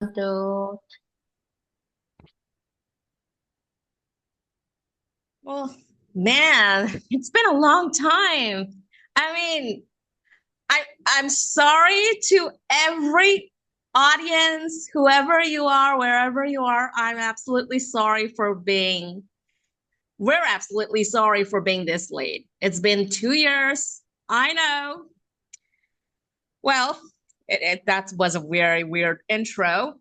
To Well, man, it's been a long time. I mean, I'm sorry to every audience, whoever you are, wherever you are. We're absolutely sorry for being this late. It's been 2 years. I know. Well, that was a very weird intro.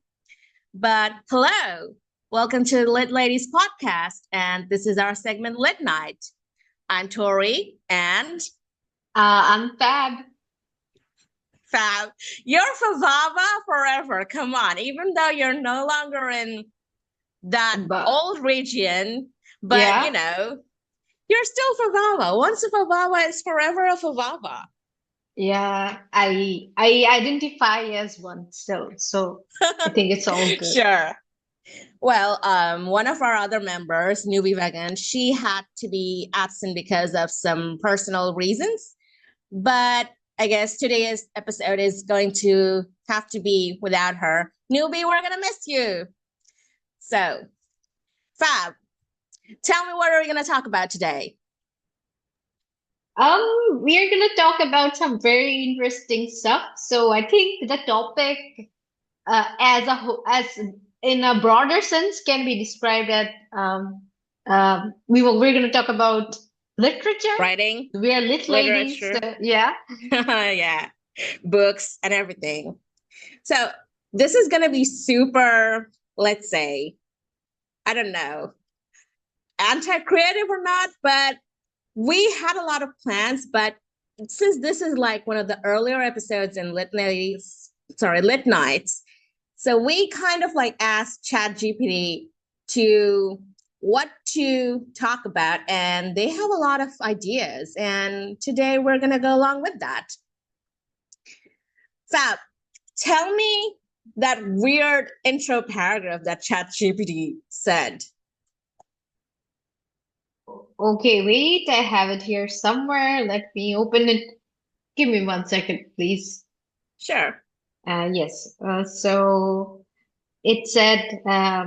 But hello, welcome to Lit Ladies podcast, and this is our segment Lit Night. I'm Tori, and I'm Fab, Fab, you're Favava forever. Come on, even though you're no longer in that but old region, but yeah, you're still Favava. Once a Favava is forever a Favava. yeah, I identify as one still, so I think it's all good. Sure. Well, one of our other members, Newbie Vegan, she had to be absent because of some personal reasons. But I guess today's episode is going to have to be without her. Newbie, we're gonna miss you. So, Fab, tell me what are we gonna talk about today? We're gonna talk about some very interesting stuff. So I think the topic, as as in a broader sense, can be described as we're gonna talk about literature. Writing, We are lit ladies, literature, yeah. yeah, books, and everything. So, this is gonna be super, let's say, I don't know, anti creative or not, but we had a lot of plans. But since this is like one of the earlier episodes in Lit Nights, so we kind of like asked ChatGPT to what to talk about, and they have a lot of ideas. And today we're gonna go along with that. Fab, tell me that weird intro paragraph that ChatGPT said. Okay, wait, I have it here somewhere. Let me open it. Give me 1 second, please. Sure. Yes, so it said, uh,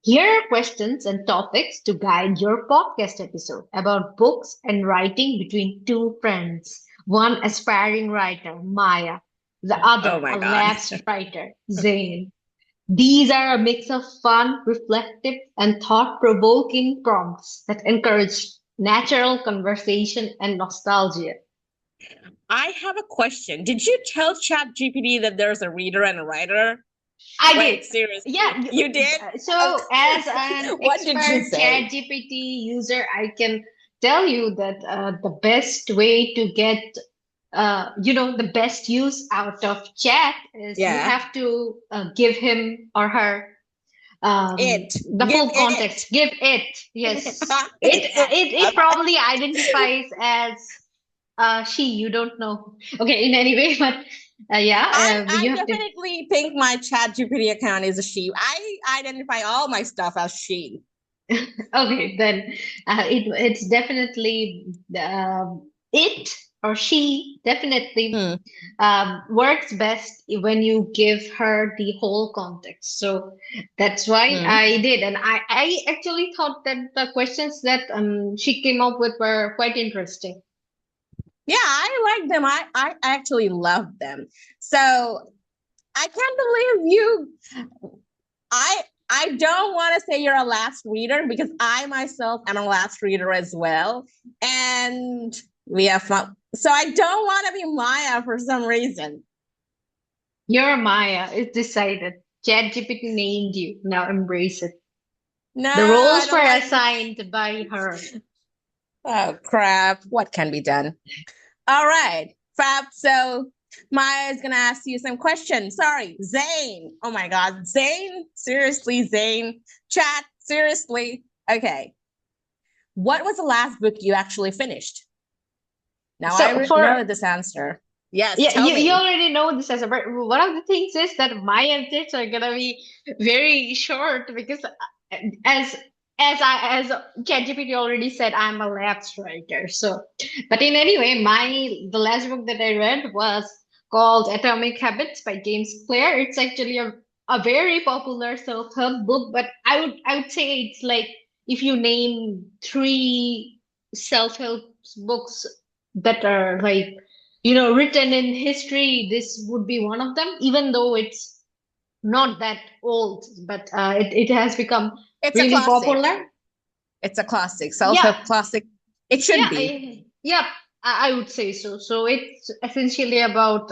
here are questions and topics to guide your podcast episode about books and writing between two friends. One aspiring writer, Maya, the Oh other my a God. lapsed writer, Zain. These are a mix of fun, reflective, and thought-provoking prompts that encourage natural conversation and nostalgia. I have a question. Did you tell ChatGPT that there's a reader and a writer? I did. Wait, seriously. Yeah. You did? So, as an What did you expert say? ChatGPT user, I can tell you that the best way to get, the best use out of chat is you Yeah. have to give him or her It. the Give full it. context. Give it. Yes. It Okay. probably identifies as she. You don't know. Okay. In any way, but I you have to. definitely think my ChatGPT account is a she. I identify all my stuff as she. Okay, then it's definitely it or she definitely Hmm. works best when you give her the whole context. So that's why Hmm. I did, and I actually thought that the questions that she came up with were quite interesting. Yeah, I like them. I actually love them. So I can't believe you. I don't want to say you're a last reader because I myself am a last reader as well. And we have fun. So I don't want to be Maya for some reason. You're Maya. It's decided. ChatGPT named you. Now embrace it. No, The I roles were don't like it. assigned by her. Oh crap. What can be done? All right. Fab. So Maya is gonna ask you some questions. Sorry, Zane. Oh my god. Zane? Seriously, Zane? Chat, seriously. Okay. What was the last book you actually finished? Now I So for know this answer. Yes, Yeah, tell you me. already know this as a but one of the things is that my answers are gonna be very short because as as ChatGPT already said, I'm a lapsed writer. So, but in any way, my the last book that I read was called Atomic Habits by James Clear. It's actually a very popular self-help book, but I would say it's like if you name three self-help books that are like, written in history, this would be one of them, even though it's not that old, but it has become It's a really classic. popular. It's a classic, Yeah, self-help classic. It should yeah, be. yeah, I would say so. So it's essentially about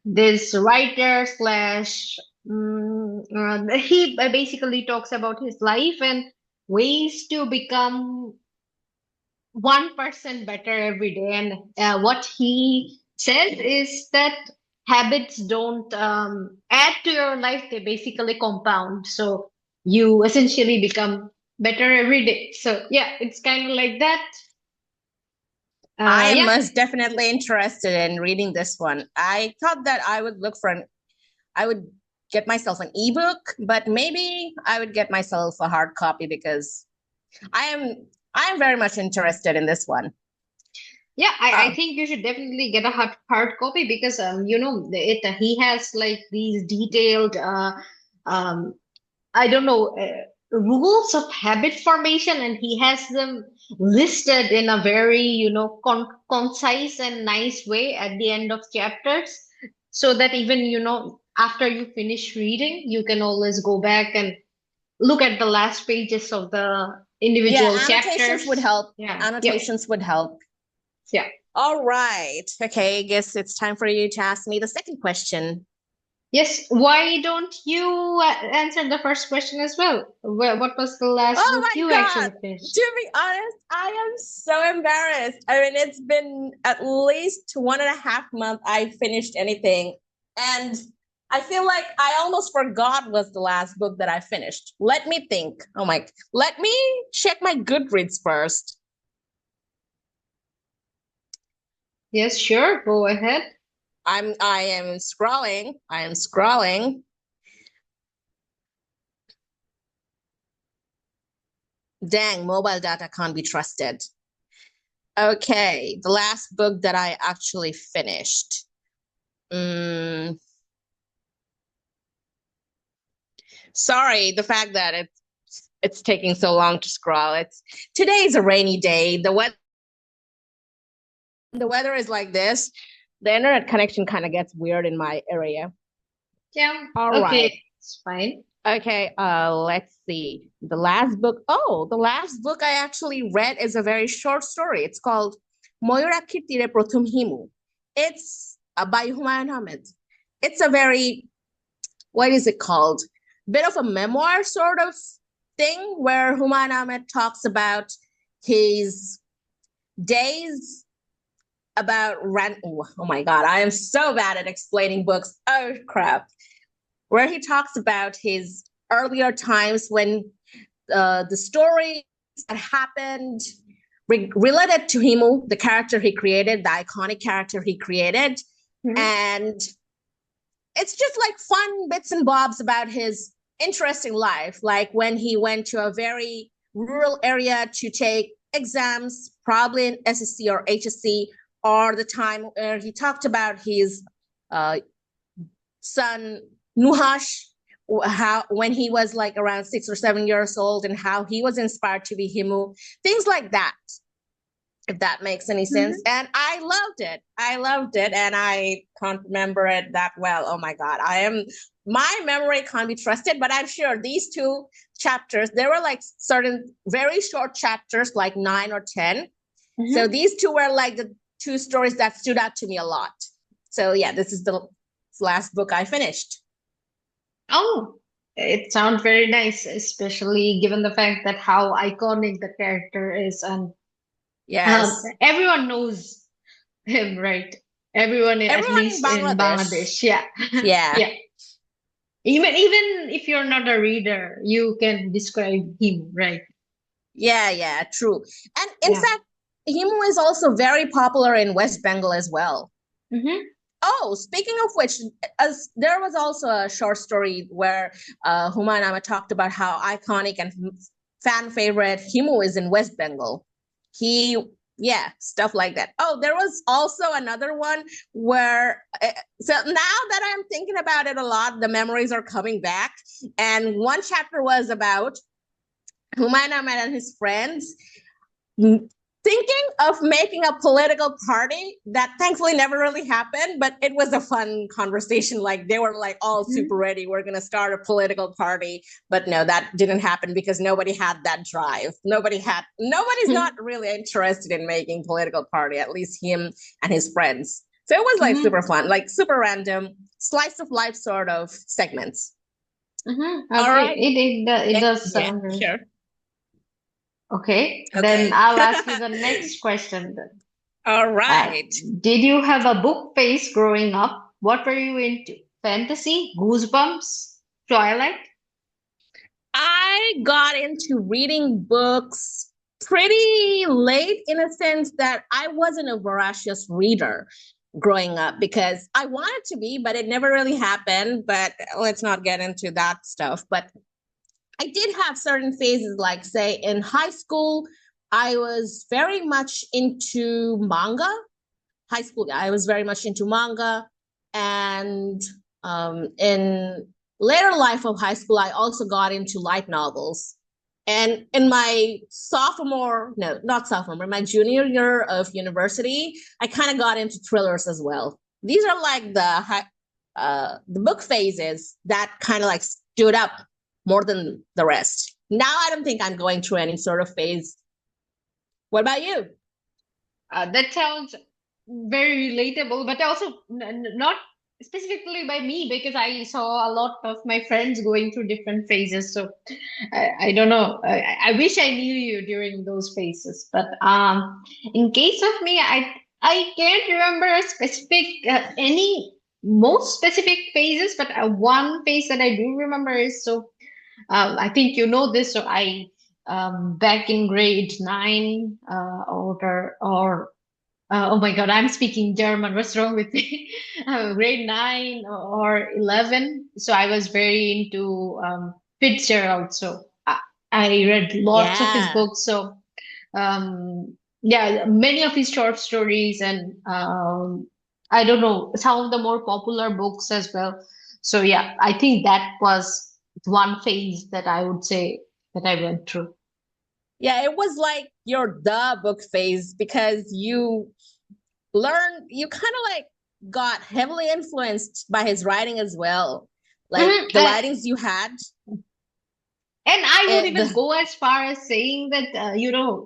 this writer slash. He basically talks about his life and ways to become 1% better every day. And what he says is that habits don't add to your life; they basically compound. So you essentially become better every day. So yeah, it's kind of like that. I am Yeah. most definitely interested in reading this one. I thought that I would get myself an ebook, but maybe I would get myself a hard copy because I am I am very much interested in this one. Yeah, I Oh, think you should definitely get a hard copy because he has like these detailed um I don't know rules of habit formation, and he has them listed in a very concise and nice way at the end of chapters, so that even after you finish reading you can always go back and look at the last pages of the yeah, individual annotations would chapters. help. Yeah. Yep. Annotations would help. Yeah. All right. Okay, I guess it's time for you to ask me the second question. Yes, why don't you answer the first question as well? What was the last Oh book my you God. actually finished? To be honest, I am so embarrassed. I mean, it's been at least 1.5 months I finished anything. And I feel like I almost forgot was the last book that I finished. Let me think. Let me check my Goodreads first. Yes, sure, go ahead. I am scrolling. I am scrolling. Dang, mobile data can't be trusted. Okay, the last book that I actually finished. Sorry, the fact that it's taking so long to scroll. It's Today is a rainy day. The weather is like this. The internet connection kind of gets weird in my area. Yeah, All right. okay, it's fine. Okay, let's see. The last book I actually read is a very short story. It's called Moira Kirtire Prothom Himu. It's by Humayun Ahmed. It's a very, what is it called? Bit of a memoir sort of thing where Humayun Ahmed talks about his days oh my God, I am so bad at explaining books. Oh crap. Where he talks about his earlier times when the story that happened related to Himu, the character he created, the iconic character he created. Mhm. And it's just like fun bits and bobs about his interesting life, like when he went to a very rural area to take exams, probably in SSC or HSC, or the time where he talked about his uh, son Nuhash, how when he was like around 6 or 7 years old, and how he was inspired to be Himu, things like that, if that makes any sense. Mhm. And I loved it. I loved it, and I can't remember it that well. Oh my God, my memory can't be trusted. But I'm sure these two chapters, there were like certain very short chapters, like 9 or 10. So Mhm. these two were like the two stories that stood out to me a lot. So yeah, this is the last book I finished. Oh, it sounds very nice, especially given the fact that how iconic the character is, and Yes. everyone knows him, right? Everyone, at Everyone in least in Bangladesh. Bangladesh. Yeah, Yeah. yeah. Even if you're not a reader, you can describe him, right? Yeah, yeah, true. And in Yeah. fact, Himu is also very popular in West Bengal as well. Mm-hmm. Oh, speaking of which, as there was also a short story where Humayun Ahmed talked about how iconic and fan favorite Himu is in West Bengal. He Yeah, stuff like that. Oh, there was also another one where, so now that I'm thinking about it a lot, the memories are coming back. And one chapter was about Humayun Ahmed and his friends thinking of making a political party that thankfully never really happened, but it was a fun conversation. Like they were like all super ready. We're going to start a political party. But no, that didn't happen because nobody had that drive. Nobody's not really interested in making political party, at least him and his friends. So it was like super fun, like super random, slice of life sort of segments. All Okay, right. it does Yeah, sound good. sure. Okay, then Okay. I'll ask you the next question then. All Uh, right. did you have a book phase growing up? What were you into? Fantasy, Goosebumps, Twilight? I got into reading books pretty late in a sense that I wasn't a voracious reader growing up because I wanted to be, but it never really happened. But let's not get into that stuff. But I did have certain phases, like, say, in high school, I was very much into manga. High school, I was very much into manga. And in later life of high school, I also got into light novels. And in my sophomore, no, not sophomore, my junior year of university, I kind of got into thrillers as well. These are like the book phases that kind of like stood up more than the rest. Now I don't think I'm going through any sort of phase. What about you? That sounds very relatable, but also not specifically by me because I saw a lot of my friends going through different phases. So I don't know. I wish I knew you during those phases. But in case of me, I can't remember a specific any most specific phases, but one phase that I do remember is so. I think you know this. So I back in grade nine or oh my God, I'm speaking German. What's wrong with me? Grade nine or 11. So I was very into Fitzgerald. So I read lots of his Yeah. books. So yeah, many of his short stories and I don't know, some of the more popular books as well. So yeah, I think that was one phase that I would say that I went through. Yeah, it was like your the book phase because you kind of like got heavily influenced by his writing as well. Like Mhm. the writings you had, And I would even the go as far as saying that,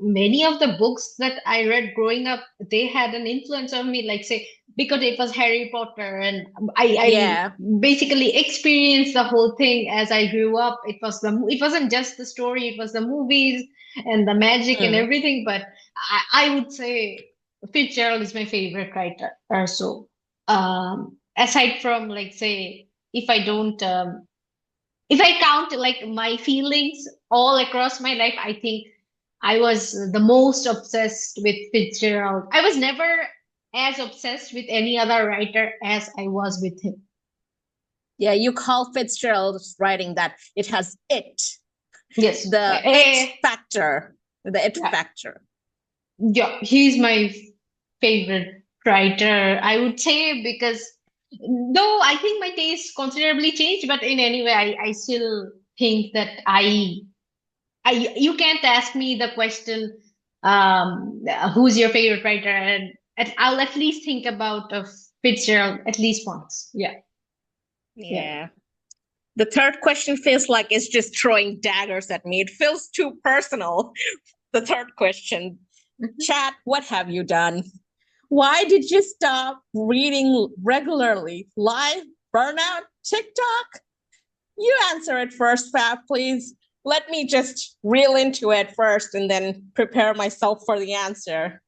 many of the books that I read growing up, they had an influence on me, like say, because it was Harry Potter, and I yeah. basically experienced the whole thing as I grew up. It wasn't just the story, it was the movies and the magic and Mm. everything. But I would say Fitzgerald is my favorite writer. So, aside from like say, if I don't. If I count like my feelings all across my life, I think I was the most obsessed with Fitzgerald. I was never as obsessed with any other writer as I was with him. Yeah, you call Fitzgerald's writing that it has Yes. the it factor, the it Yeah, factor. yeah, he's my favorite writer, I would say, because though I think my taste considerably changed, but in any way, I still think that you can't ask me the question, who's your favorite writer? And I'll at least think about of Fitzgerald at least once. Yeah, yeah. Yeah. The third question feels like it's just throwing daggers at me. It feels too personal. The third question, Mhm. chat, what have you done? Why did you stop reading regularly? Life, burnout, TikTok? You answer it first, Fab, please. Let me just reel into it first and then prepare myself for the answer.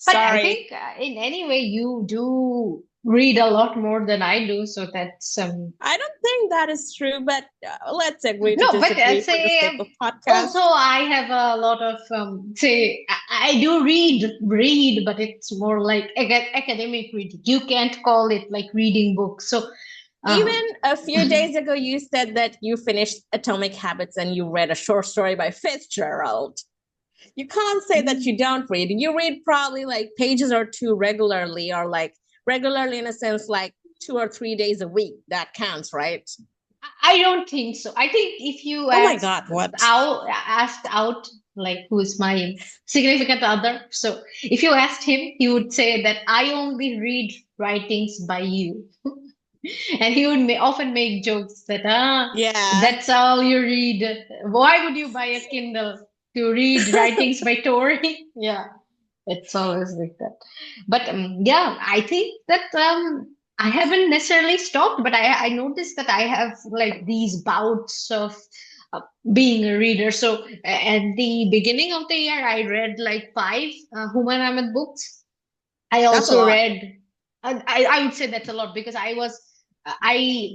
But I Sorry. think in any way you do read a lot more than I do, so that's I don't think that is true, but let's agree to no. But disagree for the sake say of also podcast. I have a lot of say I do read, but it's more like academic reading. You can't call it like reading books. So Even um, a few days ago, you said that you finished Atomic Habits and you read a short story by Fitzgerald. You can't say that you don't read. You read probably like pages or two regularly, or like regularly in a sense, like 2 or 3 days a week. That counts, right? I don't think so. I think if you Oh my God, what? asked out, like who's my significant other, so if you asked him, he would say that I only read writings by you. And he would often make jokes that, Yeah, that's all you read. Why would you buy a Kindle to read writings by Tory? Yeah, it's always like that. But yeah, I think that I haven't necessarily stopped, but I noticed that I have like these bouts of uh, being a reader. So at the beginning of the year, I read like five Humayun Ahmed books. I that's a also lot. read, I would say that's a lot because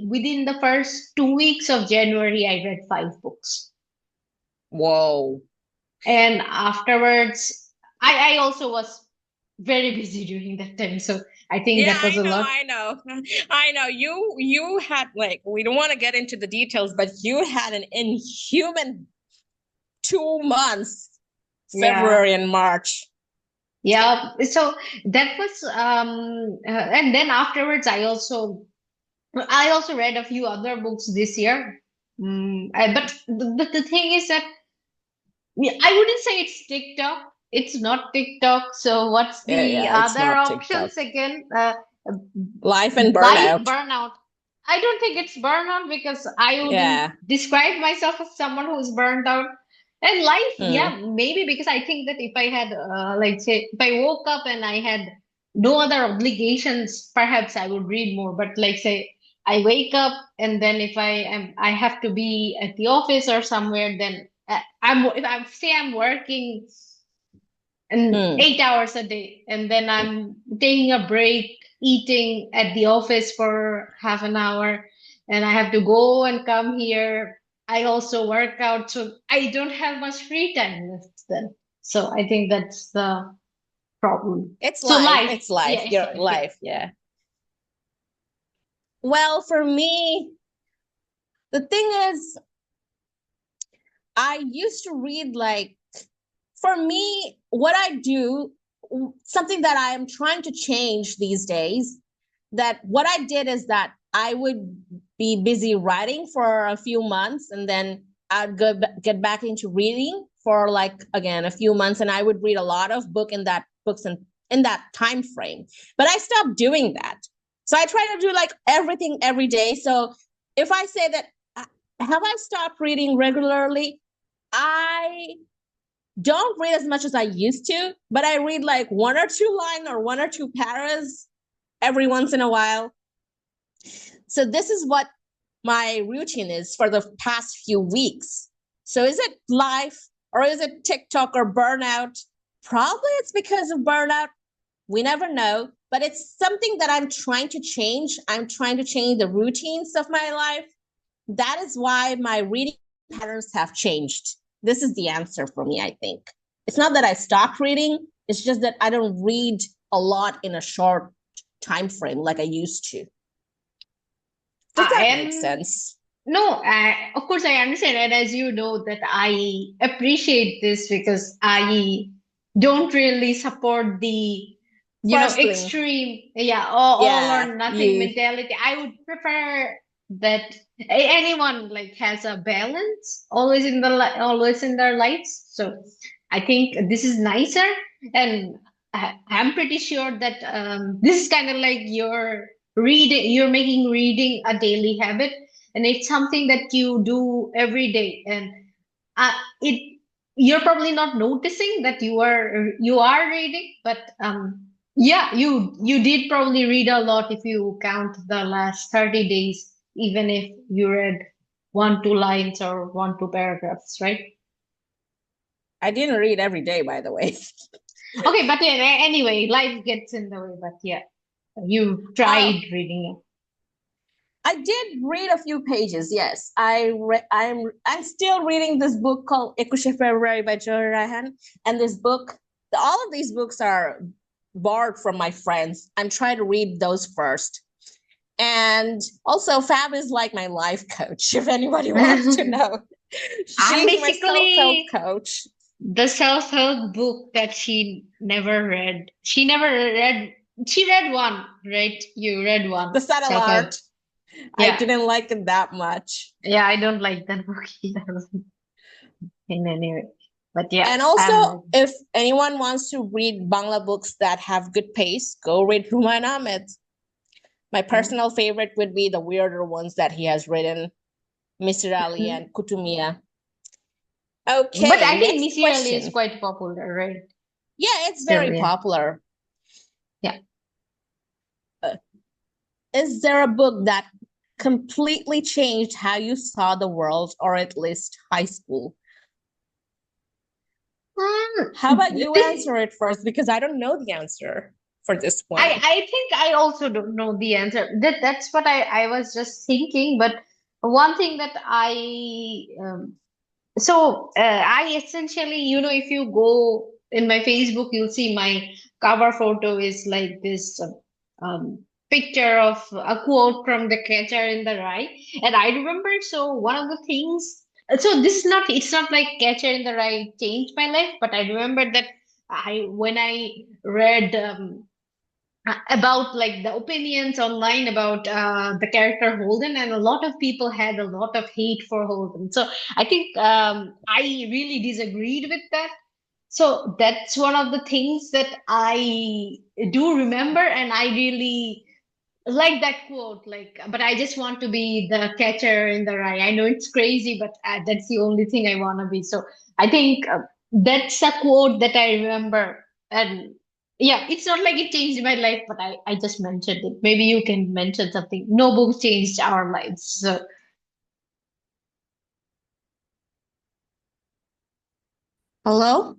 within the first 2 weeks of January, I read five books. Whoa. And afterwards, I also was very busy during that time. So I think Yeah, that was a lot. I know. I know. You had like, we don't want to get into the details, but you had an inhuman 2 months, Yeah. February and March. Yeah. So that was, and then afterwards, I also read a few other books this year. But the thing is that yeah, I wouldn't say it's TikTok. It's not TikTok. So what's Yeah, the yeah, it's other not TikTok. options again? Life and Life burnout. burnout. I don't think it's burnout because I wouldn't Yeah. describe myself as someone who's burned out. And life, Mm, yeah, maybe because I think that if I had, like, say, if I woke up and I had no other obligations, perhaps I would read more. But like, say, I wake up and then I have to be at the office or somewhere, then if I'm working and mm. 8 hours a day and then I'm taking a break eating at the office for half an hour and I have to go and come here. I also work out, so I don't have much free time left then. So I think that's the problem. It's So life. life, It's yeah, life. it's Your life, yeah. life. Yeah. Well, for me, the thing is, I used to read like, for me, what I do, something that I am trying to change these days, that what I did is that I would be busy writing for a few months, and then I'd get back into reading for like again a few months, and I would read a lot of books in that time frame. But I stopped doing that. So I try to do like everything every day. So if I say that, have I stopped reading regularly? I don't read as much as I used to, but I read like one or two lines or one or two paras every once in a while. So this is what my routine is for the past few weeks. So is it life or is it TikTok or burnout? Probably it's because of burnout. We never know, but it's something that I'm trying to change. I'm trying to change the routines of my life. That is why my reading patterns have changed. This is the answer for me, I think. It's not that I stopped reading, it's just that I don't read a lot in a short time frame like I used to. Does I that make am sense? No, of course I understand, and as you know that I appreciate this because I don't really support the, First thing, extreme, yeah, all yeah, or nothing you mentality. I would prefer that anyone like has a balance always always in their lives. So I think this is nicer, and I'm pretty sure that this is kind of like you're making reading a daily habit and it's something that you do every day and it you're probably not noticing that you are reading but yeah you did probably read a lot if you count the last 30 days even if you read one two lines or one two paragraphs, right? I didn't read every day, by the way. Okay, but yeah, anyway, life gets in the way, but yeah, you uh, tried reading it. I did read a few pages. Yes, I'm still reading this book called Ekushe February by Joy Rahan, and this book, all of these books are borrowed from my friends. I'm trying to read those first. And also, Fab is like my life coach. If anybody wants to know, I'm she's my self basically coach. The self-help book that she never read. She never read. She read one, right? You read one The subtle self-help. art. I Yeah, didn't like it that much. yeah. I don't like that book either in any way. But yeah, And also, I've read. if anyone wants to read Bangla books that have good pace, go read Humayun Ahmed. My Yeah. personal favorite would be the weirder ones that he has written, Mr. Ali Mhm. and Kutumia. But Okay, I think next Missy Ali is question. quite popular, right? Yeah, it's Still, very yeah, popular. yeah. Uh, Is there a book that completely changed how you saw the world, or at least high school? How about you This answer it first? Because I don't know the answer for this one. I think I also don't know the answer. That's what I was just thinking. But one thing that I essentially, if you go in my Facebook, you'll see my cover photo is like this picture of a quote from The Catcher in the Rye. And I remember, so one of the things, so this is not, it's not like Catcher in the Rye changed my life, but I remember that when I read about like the opinions online about the character Holden, and a lot of people had a lot of hate for Holden. So I think I really disagreed with that. So that's one of the things that I do remember, and I really like that quote. Like, but I just want to be the catcher in the rye. I know it's crazy, but that's the only thing I want to be. So I think that's a quote that I remember. And yeah, it's not like it changed my life, but I just mentioned it. Maybe you can mention something. No book changed our lives. So Hello?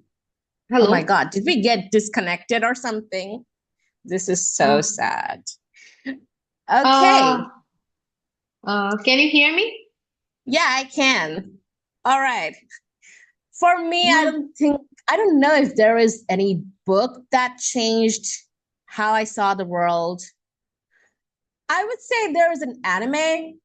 Oh my hello. God, did we get disconnected or something? This is so Uh, sad. uh, Okay. can you hear me? Yeah, I can. All right. For me, Yeah. I don't know if there is any book that changed how I saw the world. I would say there is an anime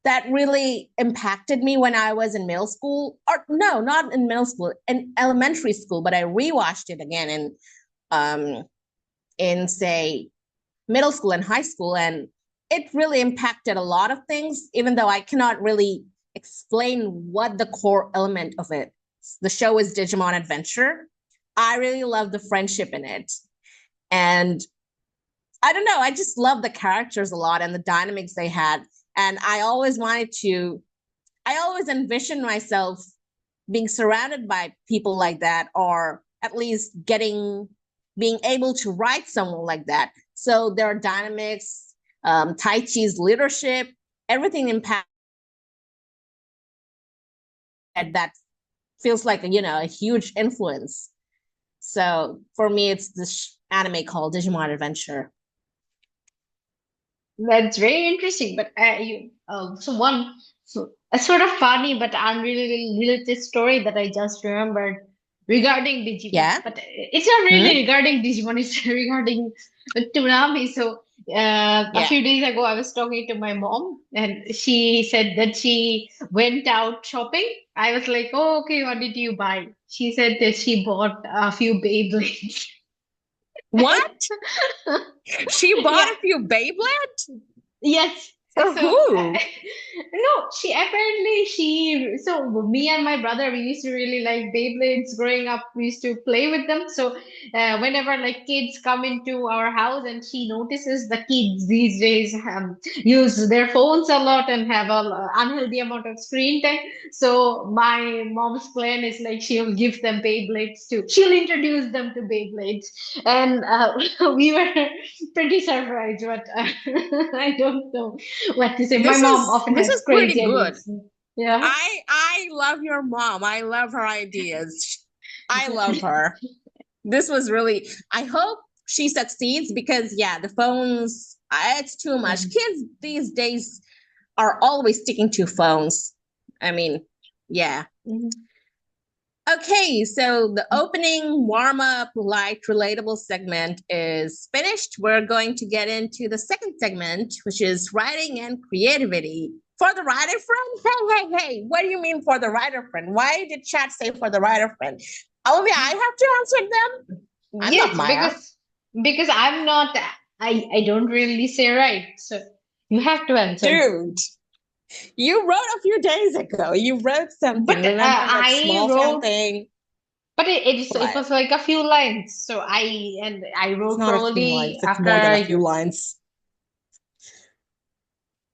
that really impacted me when I was in middle school, or no, not in middle school, in elementary school, but I rewatched it again um, in say middle school and high school, and it really impacted a lot of things, even though I cannot really explain what the core element of it. The show is Digimon Adventure. I really love the friendship in it. And I don't know, I just love the characters a lot and the dynamics they had. And I always envisioned myself being surrounded by people like that, or at least being able to write someone like that. So there are dynamics, Tai Chi's leadership, everything impacted that feels like a huge influence. So for me, it's this anime called Digimon Adventure. That's very interesting. But so a sort of funny but unrelated story that I just remembered regarding Digimon. Yeah. But it's not Hmm? really regarding Digimon. It's regarding Toonami. So a Yeah. few days ago, I was talking to my mom, and she said that she went out shopping. I was like, "Oh, okay. What did you buy?" She said that she bought a few Beyblades. What? She bought Yeah. a few Beyblade? Yes. For So who? no, so me and my brother, we used to really like Beyblades growing up. We used to play with them. So whenever like kids come into our house, and she notices the kids these days use their phones a lot and have a unhealthy amount of screen time. So my mom's plan is like she'll give them Beyblades too. She'll introduce them to Beyblades, and we were pretty surprised, but I don't know what to say. My This mom is often this has is crazy pretty good. ideas. Yeah. I love your mom. I love her ideas. I love her. This was really, I hope she succeeds, because yeah, the phones, it's too much. Mhm. Kids these days are always sticking to phones. I mean, yeah. Mhm. Okay, so the opening warm up light relatable segment is finished. We're going to get into the second segment, which is writing and creativity. For the writer friend? Hey. What do you mean for the writer friend? Why did chat say for the writer friend? Olivia, I have to answer them. I'm not Yes, Maya. because I'm not. I don't really say right, so you have to answer. Dude, you wrote a few days ago. You wrote something. But Remember that I small town wrote, thing? but it What? was like a few lines. So I It's wrote not a few probably lines. It's after more than a few lines.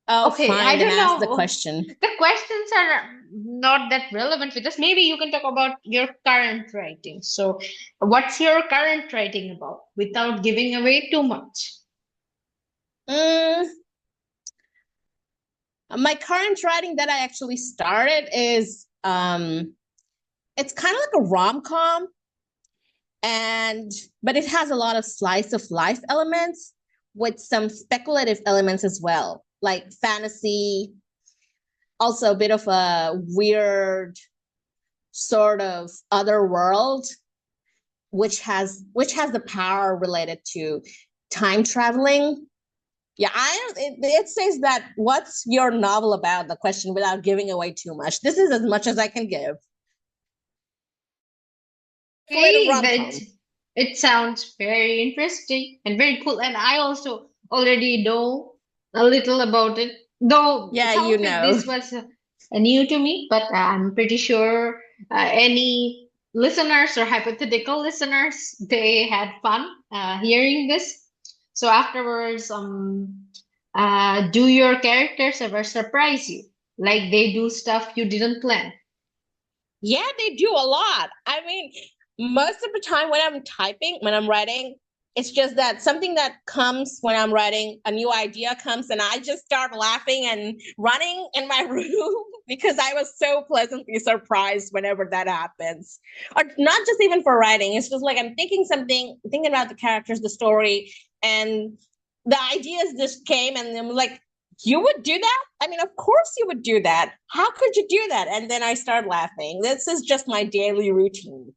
Oh, Okay, I fine. Then don't ask the know. question. The questions are not that relevant with us. Maybe you can talk about your current writing. So, what's your current writing about without giving away too much? Mm, my current writing that I actually started is it's kind of like a rom-com, and but it has a lot of slice of life elements with some speculative elements as well, like fantasy, also a bit of a weird sort of other world, which has the power related to time traveling. Yeah, it says that what's your novel about, the question, without giving away too much. This is as much as I can give. Speculative Okay, rom-com. it sounds very interesting and very cool. And I also already know a little about it, though Yeah, some you of it know. this was new to me. But I'm pretty sure any listeners or hypothetical listeners they had fun hearing this. So afterwards, do your characters ever surprise you? Like they do stuff you didn't plan? Yeah, they do a lot. I mean, most of the time when I'm typing, when I'm writing, it's just that something that comes when I'm writing, a new idea comes, and I just start laughing and running in my room because I was so pleasantly surprised whenever that happens. Or not just even for writing, it's just like I'm thinking something, thinking about the characters, the story, and the ideas just came, and I'm like, you would do that? I mean, of course you would do that. How could you do that? And then I start laughing. This is just my daily routine.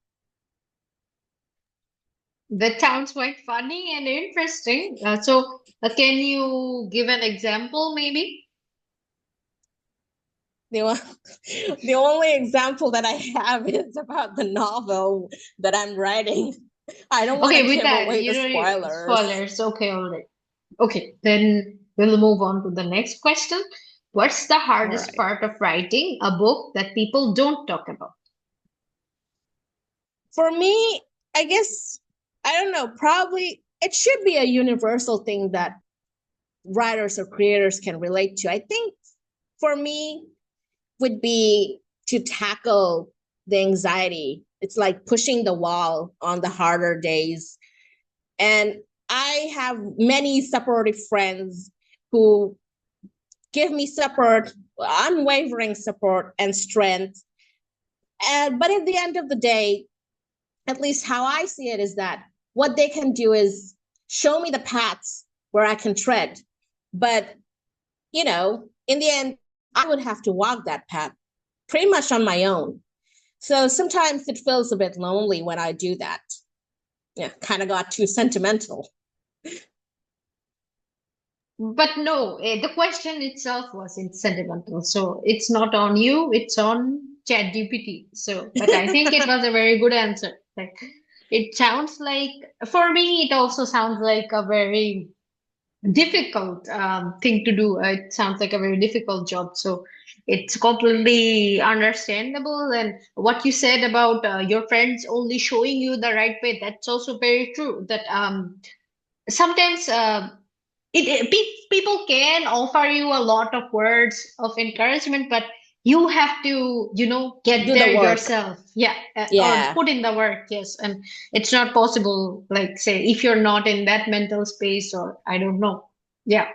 That sounds quite funny and interesting. Can you give an example, maybe? The, the only example that I have is about the novel that I'm writing. I don't want to Okay, with give that, away you the know, spoilers. spoilers. Okay, all right. Okay, then we'll move on to the next question. What's the All hardest right. part of writing a book that people don't talk about? For me, I guess, I don't know, probably it should be a universal thing that writers or creators can relate to. I think for me, would be to tackle the anxiety. It's like pushing the wall on the harder days. And I have many supportive friends who give me support, unwavering support and strength. But at the end of the day, at least how I see it is that what they can do is show me the paths where I can tread. But, in the end, I would have to walk that path pretty much on my own. So sometimes it feels a bit lonely when I do that. Yeah, kind of got too sentimental. But no, the question itself wasn't sentimental. So it's not on you, it's on ChatGPT. So, but I think it was a very good answer. Like, it sounds like, for me, it also sounds like a very difficult thing to do. It sounds like a very difficult job. So it's completely understandable. And what you said about your friends only showing you the right way, that's also very true. That sometimes people can offer you a lot of words of encouragement, but you have to, get Do the there work. yourself. Yeah, or Yeah. put in the work. Yes, and it's not possible. Like say, if you're not in that mental space, or I don't know. Yeah.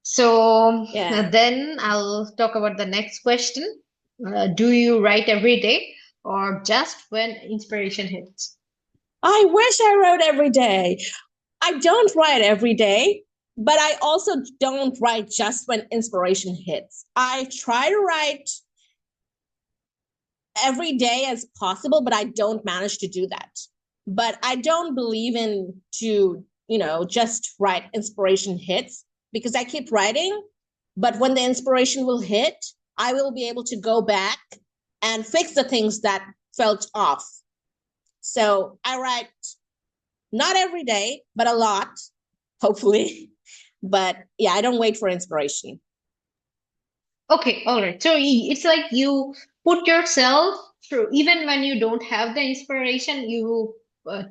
So Yeah. then I'll talk about the next question. Do you write every day or just when inspiration hits? I wish I wrote every day. I don't write every day, but I also don't write just when inspiration hits. I try to write every day as possible, but I don't manage to do that. But I don't believe in to, just write inspiration hits because I keep writing. But when the inspiration will hit, I will be able to go back and fix the things that felt off. So I write not every day, but a lot, hopefully. But yeah, I don't wait for inspiration. Okay, all right. So it's like you put yourself through, even when you don't have the inspiration, you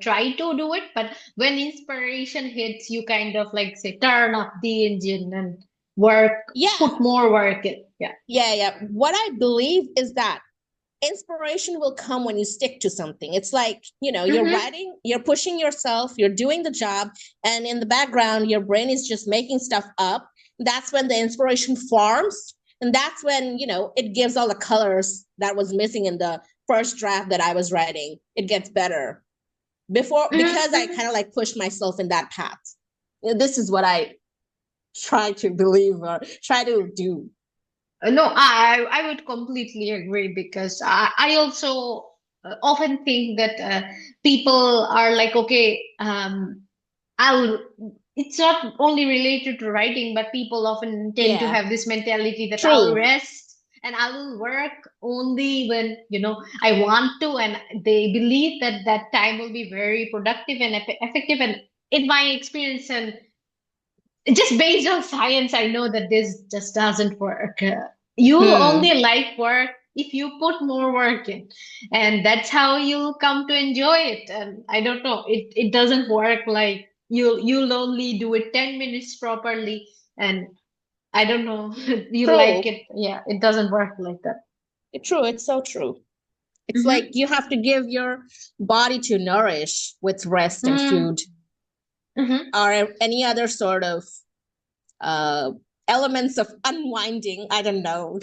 try to do it. But when inspiration hits, you kind of like say, turn up the engine and work, Yeah, put more work in. Yeah. yeah. What I believe is that inspiration will come when you stick to something. It's like, you're Mm-hmm. writing, you're pushing yourself, you're doing the job, and in the background, your brain is just making stuff up. That's when the inspiration forms. And that's when, it gives all the colors that was missing in the first draft that I was writing. It gets better before because I Mm-hmm. kind of like pushed myself in that path. This is what I try to believe or try to do. No, I would completely agree because I also often think that people are like, okay, I'll, it's not only related to writing, but people often tend to Yeah, have this mentality that I'll true, rest and I will work only when, I want to. And they believe that that time will be very productive and effective. And in my experience, and just based on science, I know that this just doesn't work. You hmm, only like work if you put more work in, and that's how you'll come to enjoy it. And I don't know, it doesn't work like you'll only do it 10 minutes properly, and I don't know, you like true. it. Yeah, it doesn't work like that. True, it's so true. It's like Mm-hmm. you have to give your body to nourish with rest and food Mm-hmm. or any other sort of uh, elements of unwinding. I don't know.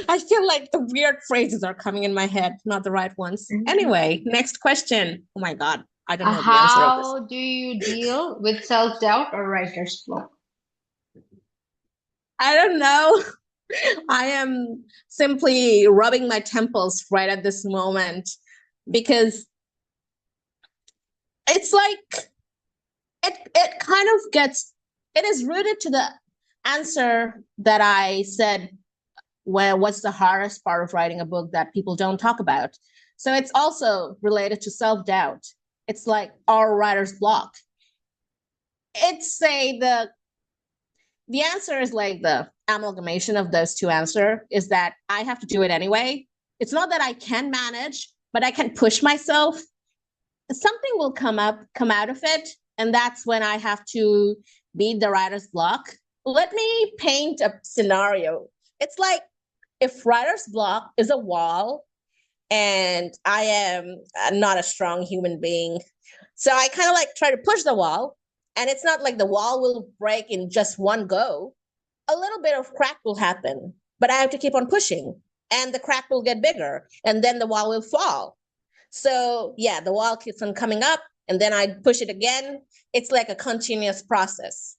I feel like the weird phrases are coming in my head, not the right ones. Mm-hmm. Anyway, next question. Oh my God, I don't know the answer of this. How do you deal with self-doubt or writer's block? I don't know. I am simply rubbing my temples right at this moment because it's like it kind of gets it is rooted to the answer that I said what's the hardest part of writing a book that people don't talk about. So it's also related to self-doubt. It's like our writer's block. It's say the answer is like the amalgamation of those two answers is that I have to do it anyway. It's not that I can manage, but I can push myself. Something will come out of it, and that's when I have to beat the writer's block. Let me paint a scenario. It's like if writer's block is a wall and I am not a strong human being, so I kind of like try to push the wall, and it's not like the wall will break in just one go. A little bit of crack will happen, but I have to keep on pushing, and the crack will get bigger, and then the wall will fall. So yeah, the wall keeps on coming up, and then I push it again. It's like a continuous process.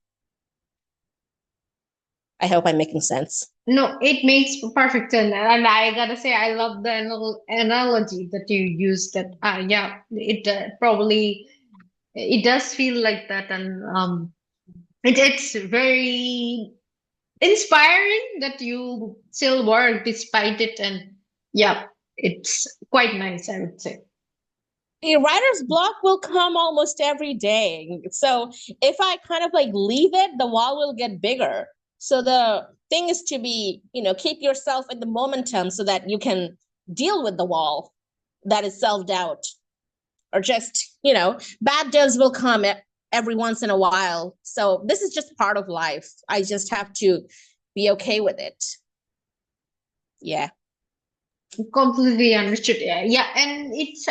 I hope I'm making sense. No, it makes perfect sense. And I gotta say, I love the analogy that you used. That, yeah, it probably it does feel like that, and it's very inspiring that you still work despite it, and yeah, it's quite nice, I would say. The writer's block will come almost every day. So if I kind of like leave it, the wall will get bigger. So the thing is to be, keep yourself in the momentum so that you can deal with the wall that is self doubt or just, bad days will come every once in a while. So this is just part of life. I just have to be okay with it. Yeah. Completely understood. Yeah, yeah, and it's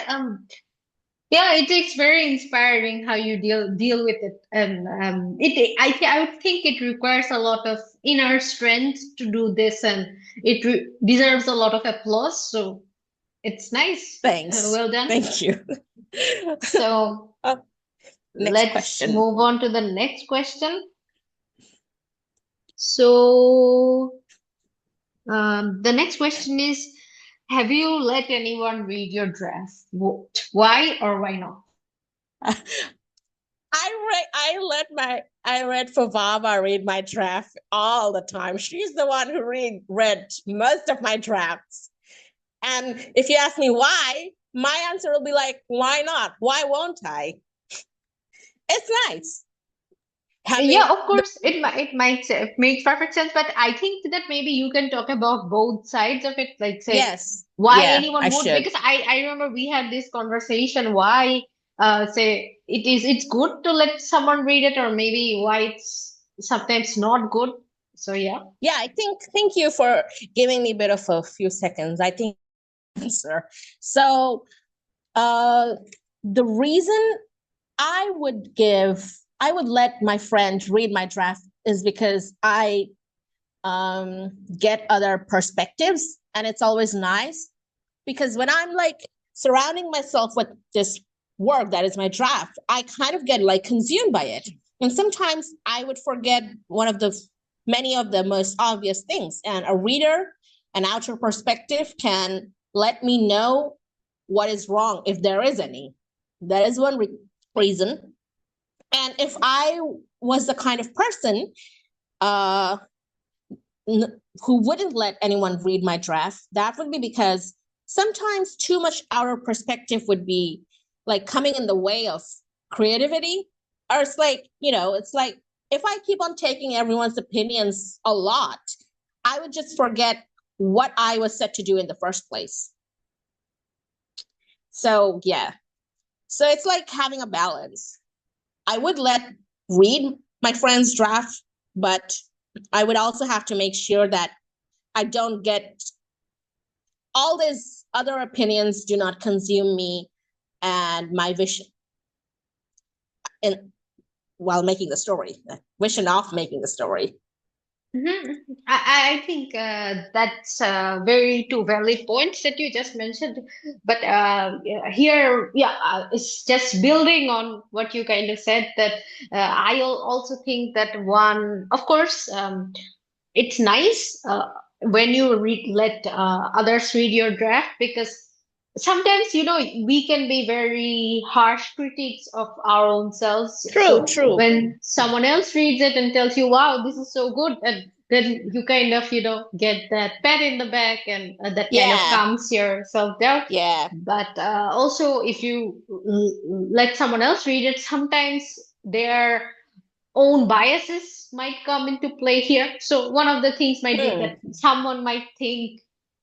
yeah, it's very inspiring how you deal with it, and I would think it requires a lot of inner strength to do this, and it deserves a lot of applause. So it's nice. Thanks. Well done. Thank you. So uh, Next let's question. move on to the next question. So the next question is: have you let anyone read your draft? Why or why not? I read Fabava read my draft all the time. She's the one who read most of my drafts. And if you ask me why, my answer will be like, why not? Why won't I? It's nice Yeah, having of course, it makes perfect sense, but I think that maybe you can talk about both sides of it, like say yes, why yeah, I anyone would, should. because I remember we had this conversation why say it's good to let someone read it, or maybe why it's sometimes not good. So yeah. Yeah, I think thank you for giving me a bit of a few seconds. I think answer. So uh the reason I would let my friend read my draft is because I get other perspectives, and it's always nice because when I'm like surrounding myself with this work that is my draft, I kind of get like consumed by it. And sometimes I would forget one of the many of the most obvious things. And a reader, an outer perspective can let me know what is wrong if there is any. That is one reason. And if I was the kind of person uh, who wouldn't let anyone read my draft, that would be because sometimes too much outer perspective would be like coming in the way of creativity. Or it's like, it's like if I keep on taking everyone's opinions a lot, I would just forget what I was set to do in the first place. So, yeah. So it's like having a balance. I would read my friend's draft, but I would also have to make sure that I don't get all these other opinions do not consume me and my vision in while making the story, vision of making the story. Mhm. I think that's very two valid points that you just mentioned. But yeah, here, yeah, it's just building on what you kind of said that also think that one, of course, it's nice when you let others read your draft, because sometimes we can be very harsh critics of our own selves. True, So true. when someone else reads it and tells you, wow, this is so good, and then you kind of get that pat in the back, and that kind of Yeah, calms your self-doubt. yeah. But also if you let someone else read it, sometimes their own biases might come into play here. So one of the things might be that Hmm. someone might think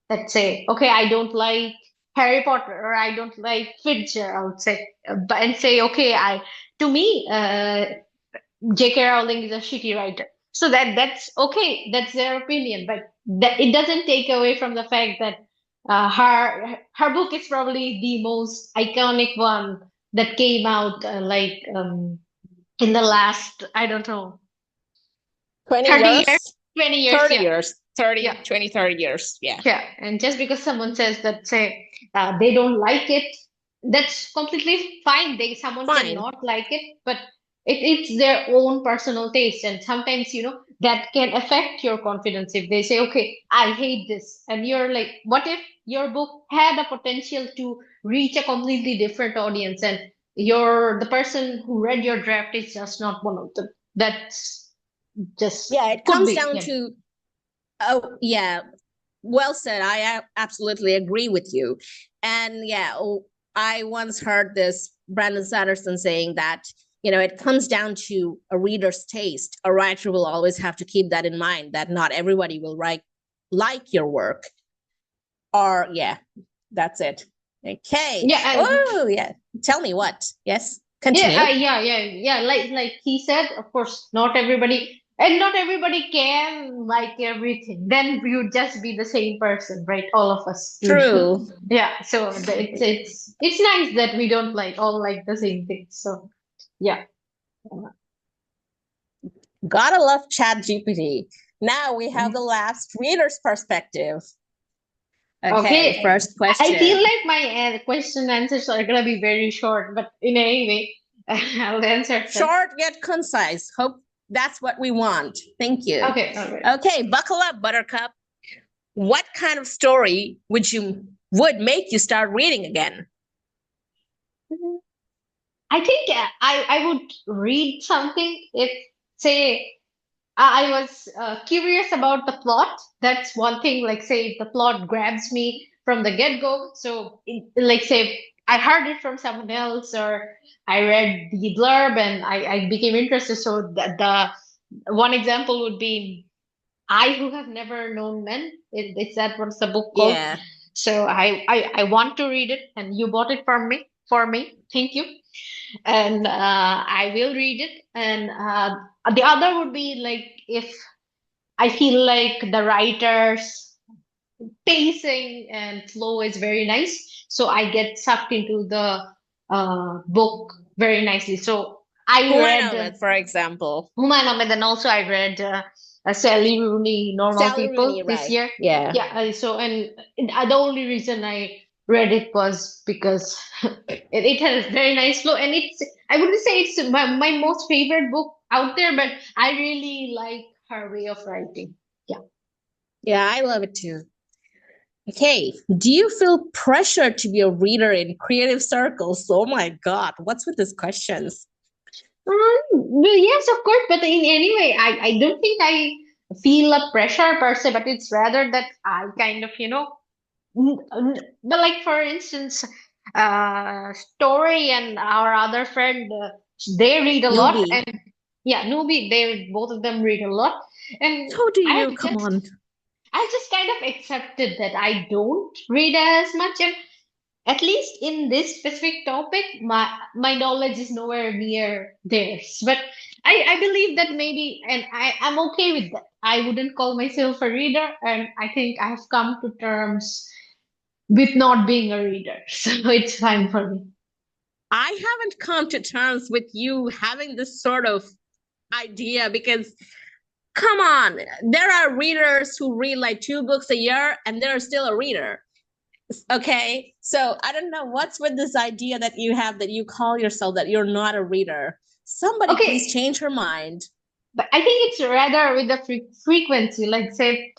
that, say, okay, I don't like Harry Potter, or I don't like Fitzgerald, say, and say, okay, to me, J.K. Rowling is a shitty writer. So that's okay. That's their opinion, but it doesn't take away from the fact that her book is probably the most iconic one that came out, in the last, I don't know, 20 30 years, years, 20 years. 30 Yeah. years, Yeah. 30 20 30 years. Yeah. Yeah. And just because someone says that, say, they don't like it, that's completely fine. Someone Fine. cannot like it, but it's their own personal taste. And sometimes, that can affect your confidence if they say, okay, I hate this. And you're like, what if your book had a potential to reach a completely different audience, and the person who read your draft is just not one of them? That's just Yeah, it could comes be. down Yeah. to, oh, yeah, well said. I absolutely agree with you. And yeah, I once heard this Brandon Sanderson saying that, it comes down to a reader's taste. A writer will always have to keep that in mind, that not everybody will like your work. Or, yeah, that's it. Okay. Yeah. Oh, yeah. Tell me what. Yes. Yeah, Continue. yeah. Like he said, of course, not everybody can like everything. Then we would just be the same person, right? All of us would. True. Yeah. So it's nice that we don't all like the same things. So yeah. Gotta love Chat GPT. Now we have the last reader's perspective. Okay, Okay. first I feel question. like my question answers are gonna be very short, but in any way, I'll answer them. Short yet concise. Hope that's what we want. Thank you. Okay. All right. Okay, buckle up, Buttercup. What kind of story would make you start reading again? I think I would read something if, say, I was curious about the plot. That's one thing. Like, say, if the plot grabs me from the get-go. So, like, say, I heard it from someone else, or I read the blurb and I became interested. So, the one example would be I Who Have Never Known Men. It's that what's the book called? Yeah. So, I want to read it, and you bought it for me. For me, thank you. And I will read it. And the other would be like if I feel like the writer's pacing and flow is very nice. So I get sucked into the book very nicely. So I Who I read know it, for example. Humayun Ahmed, and also I read Sally Rooney, Normal Sally People Rooney, this right? year. Yeah. Yeah, so and the only reason I read it was because it has very nice flow, and I wouldn't say it's my most favorite book out there, but I really like her way of writing. Yeah. Yeah, I love it too. Okay. Do you feel pressure to be a reader in creative circles? Oh my God. What's with these questions? Well, yes, of course, but in any way, I don't think I feel a pressure per se, but it's rather that I kind of, but like for instance, Story and our other friend, they read a lot, Newbie. and yeah, Nubi, they both of them read a lot, and So do I have you. Come just on. I just kind of accepted that I don't read as much, and at least in this specific topic, my knowledge is nowhere near theirs. But I believe that maybe, and I'm okay with that. I wouldn't call myself a reader, and I think I have come to terms with not being a reader. So it's fine for me. I haven't come to terms with you having this sort of idea because, come on, there are readers who read like 2 books a year and they're still a reader. Okay. So I don't know what's with this idea that you have that you call yourself that you're not a reader. Somebody please Okay, change her mind. but I think it's rather with the frequency, like say,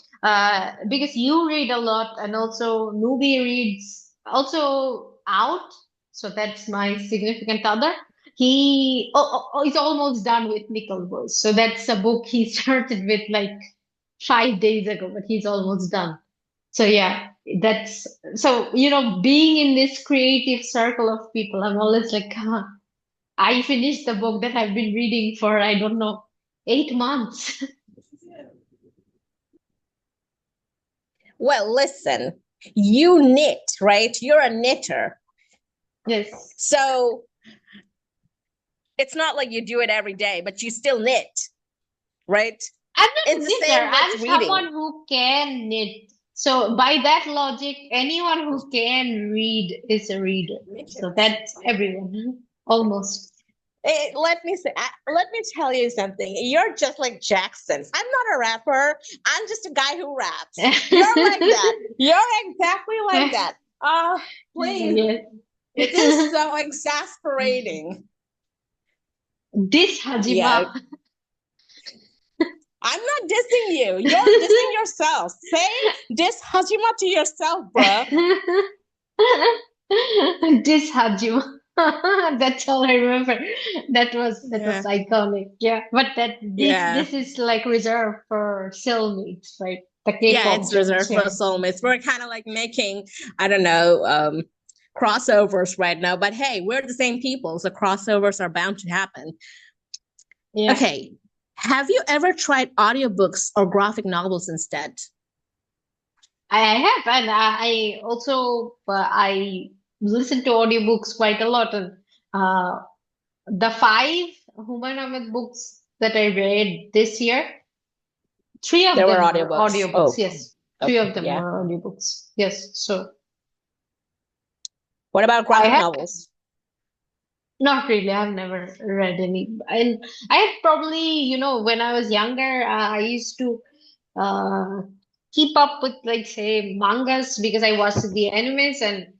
because you read a lot, and also Nubi reads also out. So that's my significant other. He's almost done with Nickel. So that's a book he started with like 5 days ago, but he's almost done. So yeah, that's so being in this creative circle of people, I'm always like, I finished the book that I've been reading for, I don't know, 8 months. Well, listen, you knit, right? You're a knitter. Yes. So it's not like you do it every day, but you still knit, right? I'm not a It's the knitter. same with I'm reading. someone who can knit. So by that logic, anyone who can read is a reader. So that's everyone, almost. Let me say, let me tell you something. You're just like Jackson. I'm not a rapper. I'm just a guy who raps. You're like that. You're exactly like that. Please. Yes. It is so exasperating. This Yeah. Hajima. I'm not dissing you. You're dissing yourself. Say this Hajima to yourself, bruh. This Hajima. That's all I remember. That was Yeah. iconic. Yeah. But that this Yeah. this is like reserved for cellmates, right? The Yeah, K-pop it's jokes. reserved for Yeah. soulmates. We're kind of like making, I don't know, crossovers right now. But hey, we're the same people, so crossovers are bound to happen. Yeah. Okay. Have you ever tried audiobooks or graphic novels instead? I have, and I also I listen to audiobooks quite a lot, and uh, the five Humayun Ahmed books that I read this year, three of There were them were audiobooks. audiobooks. Oh, Yes, three okay. of them Yeah. were audiobooks. Yes, so What about I graphic have novels? not really. I've never read any, and I had probably, when I was younger, I used to uh, keep up with like say mangas because I watched the animes, and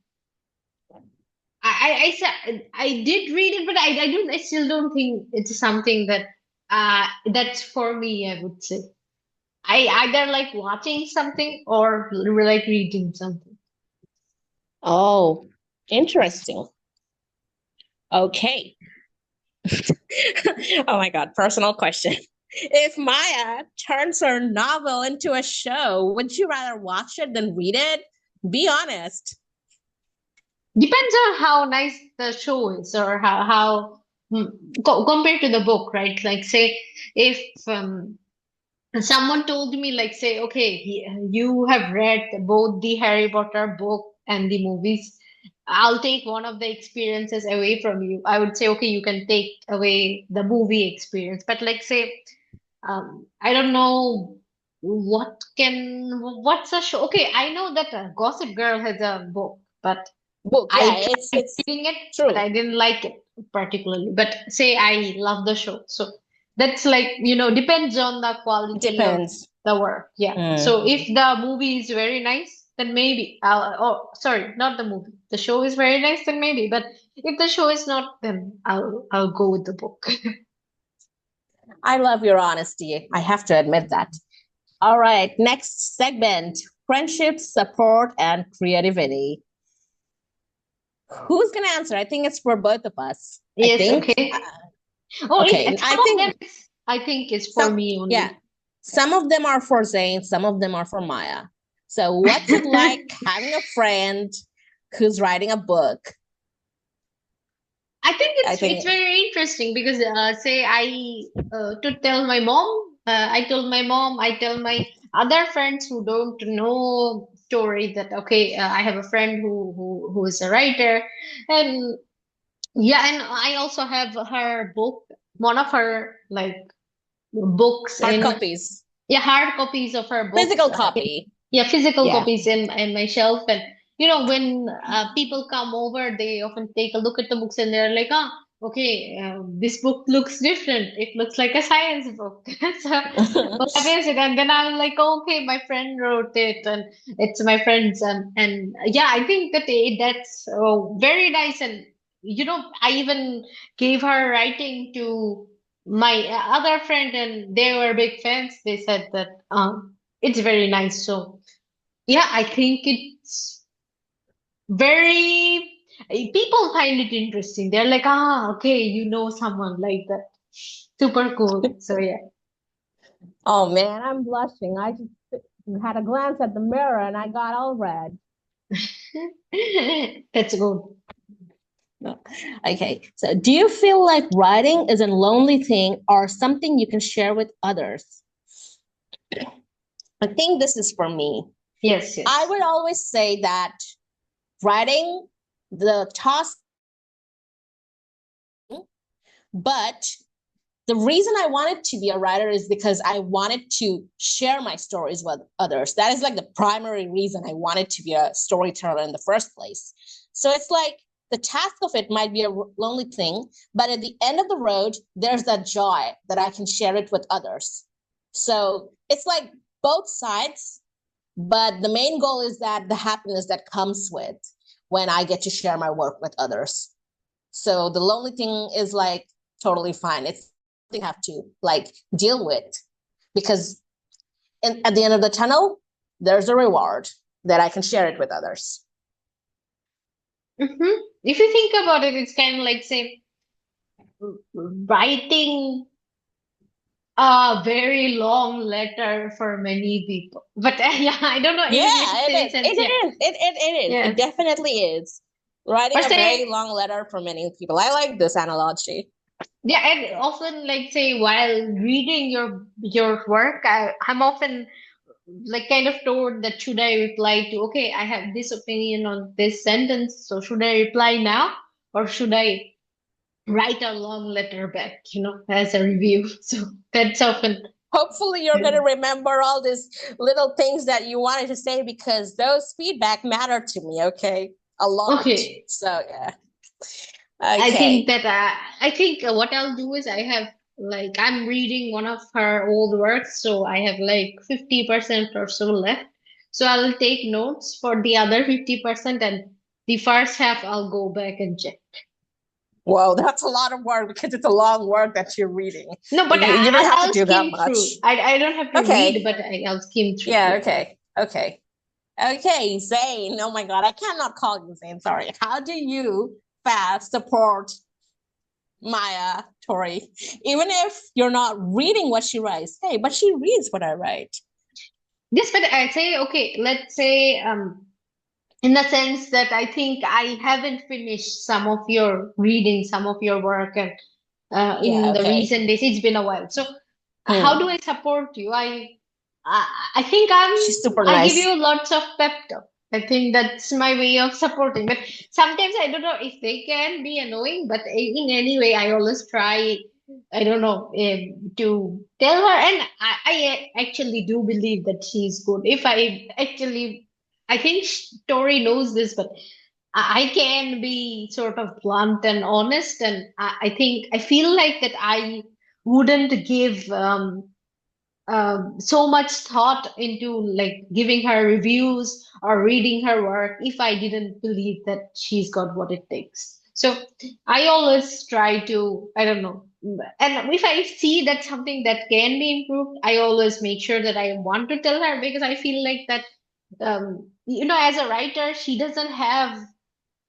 I did read it, but I still don't think it's something that's for me, I would say. I either like watching something or like reading something. Oh, interesting. Okay. Oh my God, personal question. If Maya turns her novel into a show, would you rather watch it than read it? Be honest. Depends on how nice the show is, or how compared to the book, right? Like, say, if someone told me, like, say, okay, you have read both the Harry Potter book and the movies. I'll take one of the experiences away from you. I would say, okay, you can take away the movie experience. But, like, say, I don't know what's a show. Okay, I know that Gossip Girl has a book, but Book, I yeah, tried it's reading it, but true. I didn't like it particularly. But say I love the show. So that's like, depends on the quality of Depends. the work. Yeah. So if the movie is very nice, then maybe oh, sorry, not the movie. The show is very nice, then maybe. But if the show is not, then I'll go with the book. I love your honesty. I have to admit that. All right, next segment, friendship, support, and creativity. Who's going to answer? I think it's for both of us. I Yes, think. okay. Oh, Okay, I some of them think I think is for some, me yeah, only. some of them are for Zane, some of them are for Maya. So, what's it like having a friend who's writing a book? I think I it's think, very interesting because say I to tell my mom, I told my mom, I tell my other friends who don't know story that okay, I have a friend who is a writer, and yeah, and I also have her book, one of her like books hard in copies, yeah, hard copies of her books physical copy. yeah, physical Yeah. copies in my shelf. And when people come over, they often take a look at the books and they're like, ah, okay, this book looks different. It looks like a science book. So what is it? And then I'm like, oh, okay, my friend wrote it, and it's my friend's. And yeah, I think that that's very nice. And I even gave her writing to my other friend, and they were big fans. They said that it's very nice. So yeah, I think it's very people find it interesting. They're like, ah, okay, someone like that. Super cool. So yeah. Oh man, I'm blushing. I just had a glance at the mirror and I got all red. That's good. No. Okay, so do you feel like writing is a lonely thing or something you can share with others? I think this is for me. Yes, I yes. would always say that writing the task, but the reason I wanted to be a writer is because I wanted to share my stories with others. That is like the primary reason I wanted to be a storyteller in the first place. So it's like the task of it might be a lonely thing, but at the end of the road, there's that joy that I can share it with others. So it's like both sides, but the main goal is that the happiness that comes with when I get to share my work with others. So the lonely thing is like totally fine. It's something I have to like deal with because at the end of the tunnel, there's a reward that I can share it with others. If you think about it, it's kind of like say writing a very long letter for many people. But yeah, I don't know if it Yeah, makes it any is. sense. It Yeah. is. It is. It Yes. definitely is. Writing Or a very say, long letter for many people. I like this analogy. yeah, and often like say while reading your work, I'm often like kind of told that should I reply to, okay, I have this opinion on this sentence, so should I reply now or should I write a long letter back, as a review? So that's often. Hopefully you're going to remember all these little things that you wanted to say because those feedback matter to me, okay? A lot. Okay. So, yeah. I think Okay. that I think what I'll do is I have like I'm reading one of her old works, so I have like 50% or so left. So I'll take notes for the other 50%, and the first half I'll go back and check. Whoa, that's a lot of work because it's a long work that you're reading. No, but You don't have to I'll do that skim through. much. I don't have to read, Okay. but I'll skim through. Yeah, Yeah. okay. Okay. Okay, Zane. Oh my God, I cannot call you Zane. Sorry. How do you fast support? Maya, Tory. Even if you're not reading what she writes, hey, but she reads what I write. Yes, but I say, okay, let's say, in the sense that I think I haven't finished some of your reading, some of your work, and Yeah, in the okay. recent days, it's been a while. So, how do Hmm. I support you? I, I think She's super I give nice. you lots of pep talk. I think that's my way of supporting. But sometimes I don't know if they can be annoying, but in any way, I always try. I don't know to tell her, and I actually do believe that she's good. If I actually, I think Tori knows this, but I can be sort of blunt and honest, and I think I feel like that I wouldn't give so much thought into like giving her reviews or reading her work if I didn't believe that she's got what it takes. So I always try to, I don't know, and if I see that something that can be improved, I always make sure that I want to tell her because I feel like that, as a writer, she doesn't have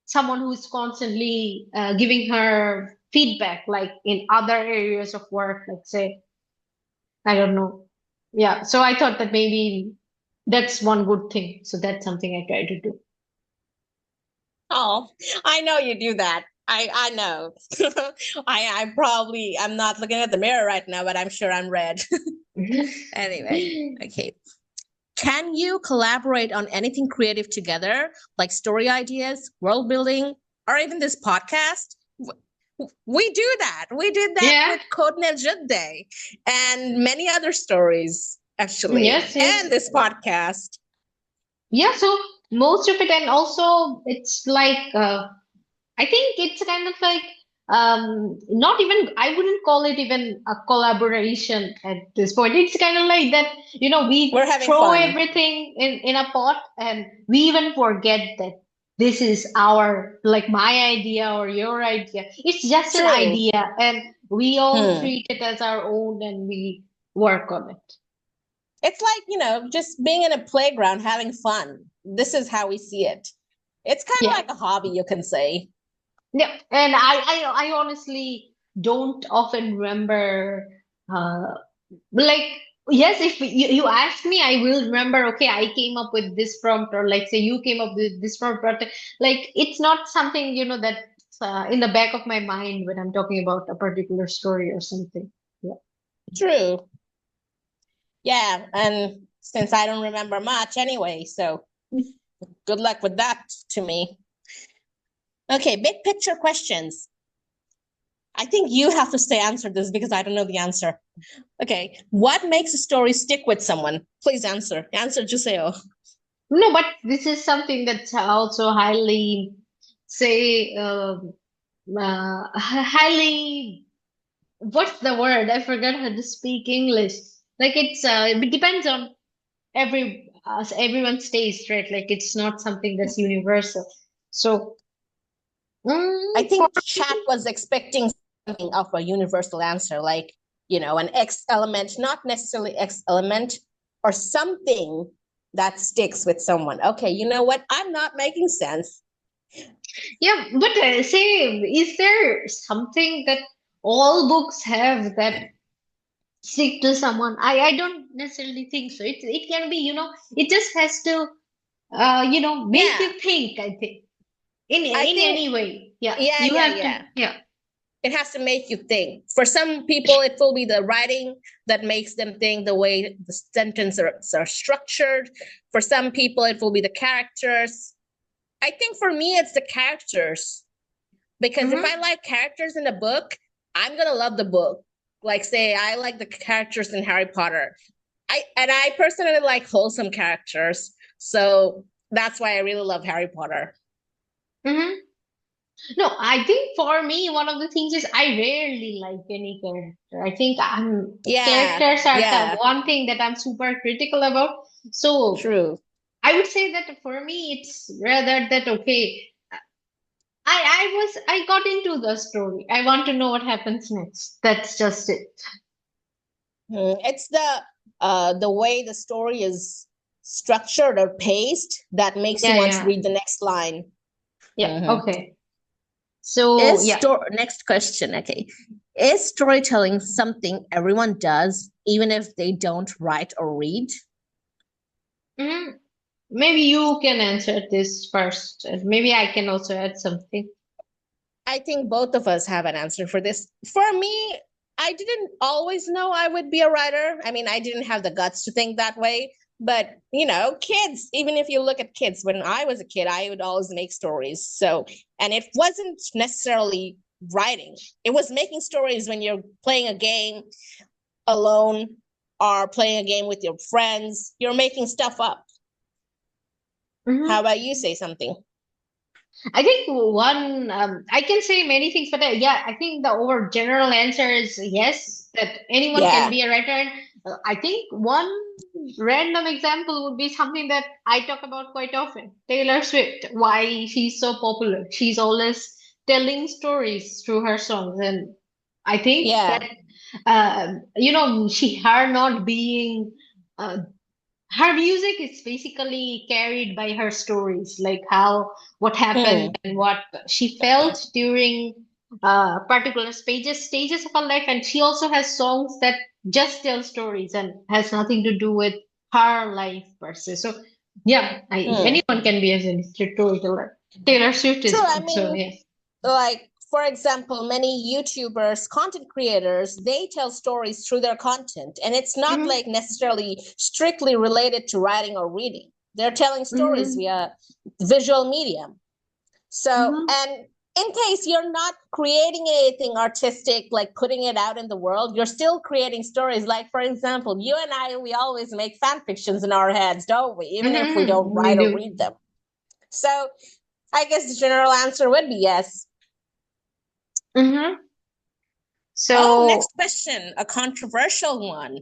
someone who's constantly giving her feedback, like in other areas of work, like say, I don't know. Yeah. So I thought that maybe that's one good thing. So that's something I try to Oh, I know you do that. I know. I'm not looking at the mirror right now, but I'm sure I'm red. Anyway, do. okay. Can you collaborate on anything creative together, like story ideas, world building, or even this podcast? We do that. We did that Yeah. with Code Ninja Day and many other stories, actually, Yes, and yes. this podcast. Yeah, so most of it, and also it's like I think it's kind of like not even, I wouldn't call it even a collaboration at this point. It's kind of like that, We're we having throw fun. everything in a pot and we even forget that this is our, like my idea or your idea. It's just an True. idea and we all Hmm. treat it as our own and we work on it. It's like, just being in a playground having fun. This is how we see it. It's kind of Yeah. like a hobby, you can say. Yeah, and I honestly don't often remember, uh, like, yes, if you ask me, I will remember, okay, I came up with this prompt, or like, say, you came up with this prompt, but like, it's not something, that's in the back of my mind when I'm talking about a particular story or something. Yeah. True. Yeah. And since I don't remember much anyway, so good luck with that to me. Okay, big picture questions. I think you have to say answer this because I don't know the answer. Okay. What makes a story stick with someone? Please answer. Answer, Juseo. No, but this is something that's also highly, say, highly, what's the word? I forgot how to speak English. Like it depends on everyone's taste, right? Like it's not something that's universal. So, I for think chat was expecting something of a universal answer, like, an X element, not necessarily X element, or something that sticks with someone. Okay, you know what? I'm not making sense. yeah, but say, is there something that all books have that stick to someone? I don't necessarily think so. It can be, it just has to make Yeah, you think, I think. I In think, any way. Yeah. yeah, You yeah, have to, yeah. yeah. It has to make you think. For some people, it will be the writing that makes them think, the way the sentences are structured. For some people, it will be the characters. I think for me, it's the characters. Because if I Mm-hmm. like characters in a book, I'm gonna love the book. Like, say, I like the characters in Harry Potter. I personally like wholesome characters, so that's why I really love Harry Potter. Mm-hmm. No, I think for me, one of the things is I rarely like any character. I think Yeah, characters are the yeah, one thing that I'm super critical about. So true. I would say that for me, it's rather that, okay, I got into the story. I want to know what happens next. That's just it. It's the way the story is structured or paced that makes you Yeah, want to yeah, read the next line. yeah. Mhm. Okay. So yeah. Next question. Okay. Is storytelling something everyone does, even if they don't write or read? Mhm. Maybe you can answer this first, and maybe I can also add something. I think both of us have an answer for this. For me, I didn't always know I would be a writer. I mean, I didn't have the guts to think that way. But, kids, even if you look at kids, when I was a kid, I would always make stories. So, and it wasn't necessarily writing, it was making stories when you're playing a game alone or playing a game with your friends. You're making stuff up. How Mhm. about you say something? I think I can say many things, but yeah, I think the over general answer is yes, that anyone can Yeah. be a writer. And I think one random example would be something that I talk about quite often. Taylor Swift, why she's so popular. She's always telling stories through her songs. And I think Yeah. that, her not being uh, her music is basically carried by her stories, like how what happened Hmm. and what she felt during particular stages of her life. And she also has songs that just tell stories and has nothing to do with her life per se. So yeah, Hmm. anyone can be as a storyteller. Taylor Swift True. is I one, so mean, yeah. like for example, many YouTubers, content creators, they tell stories through their content, and it's not Hmm. like necessarily strictly related to writing or reading. They're telling stories Hmm. via visual medium. So, Hmm. and in case you're not creating anything artistic, like putting it out in the world, you're still creating stories. Like, for example, you and I, we always make fan fictions in our heads, don't we? Even if we don't We write or do. read them. So, I guess the general answer would be yes. Hmm. Oh, So next question, a controversial one.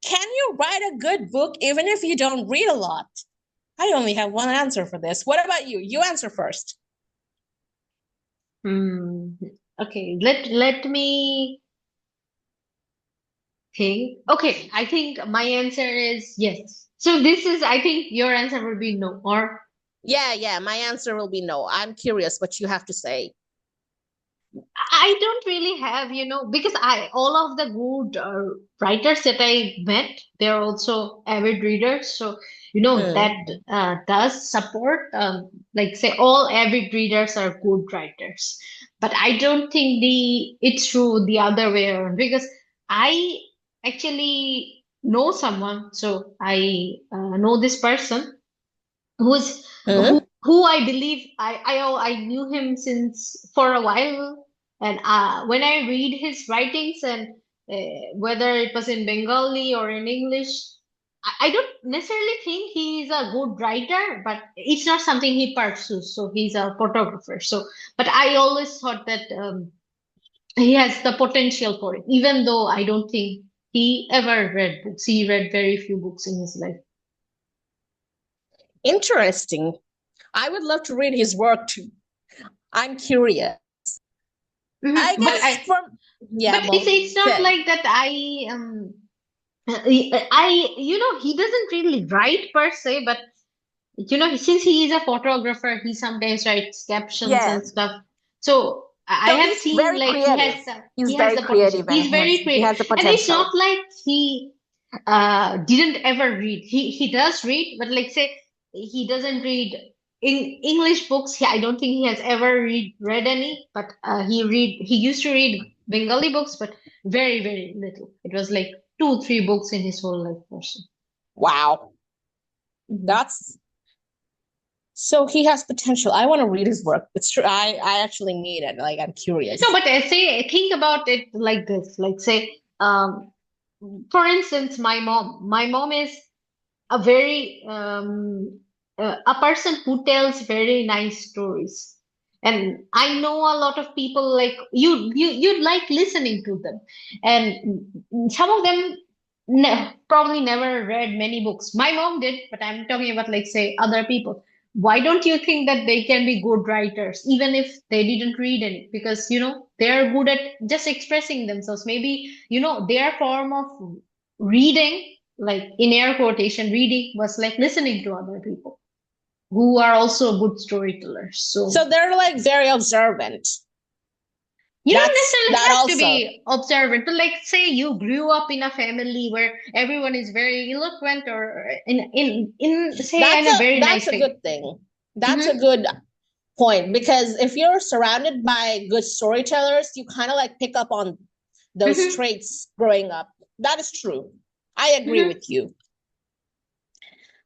Can you write a good book even if you don't read a lot? I only have one answer for this. What about you? You answer first. hmm, okay, let me think. Okay, I think my answer is yes. So this is, I think your answer would be no, or Yeah, yeah, my answer will be no. I'm curious what you have to say. I don't really have, because all of the good writers that I met, they're also avid readers. So, that Hmm. does support, like say all avid readers are good writers. But I don't think it's true the other way around, because I actually know someone. So I know this person who's Hmm. who I believe I knew him since for a while, and when I read his writings, and whether it was in Bengali or in English, I don't necessarily think he's a good writer, but it's not something he pursues. So he's a photographer. So, but I always thought that he has the potential for it, even though I don't think he ever read books. He read very few books in his life. Interesting. I would love to read his work too. I'm curious. I Mhm. guess for yeah, But well, it's not good. like that. He doesn't really write per se, but since he is a photographer, he sometimes writes captions Yeah. and stuff. So I So have he's seen very like creative. he He's has very the potential. creative and He's very he creative, has the and it's potential. not like he didn't ever read. He does read, but like say he doesn't read in English books. I don't think he has ever read any, but he used to read Bengali books, but very very little. It was like 2 3 books in his whole life person. Wow. Mhm. That's so he has potential. I want to read his work. It's true. I actually need it. Like I'm No, curious. but say think about it like this. Like say, for instance, my mom is a very a person who tells very nice stories, and I know a lot of people like you'd like listening to them, and some of them probably never read many books. My mom did, but I'm talking about like say other people. Why don't you think that they can be good writers even if they didn't read any? Because they're good at just expressing themselves. Maybe their form of reading, like in air quotation, reading was like listening to other people. who are also good storytellers. So So they're like very observant. you don't That's necessarily that have to also. be observant, but like say you grew up in a family where everyone is very eloquent or in say in a very That's nice a way. good thing. That's a Mm-hmm, good point, because if you're surrounded by good storytellers, you kind of like pick up on those mm-hmm, traits growing up. That is true. I agree mm-hmm. with you.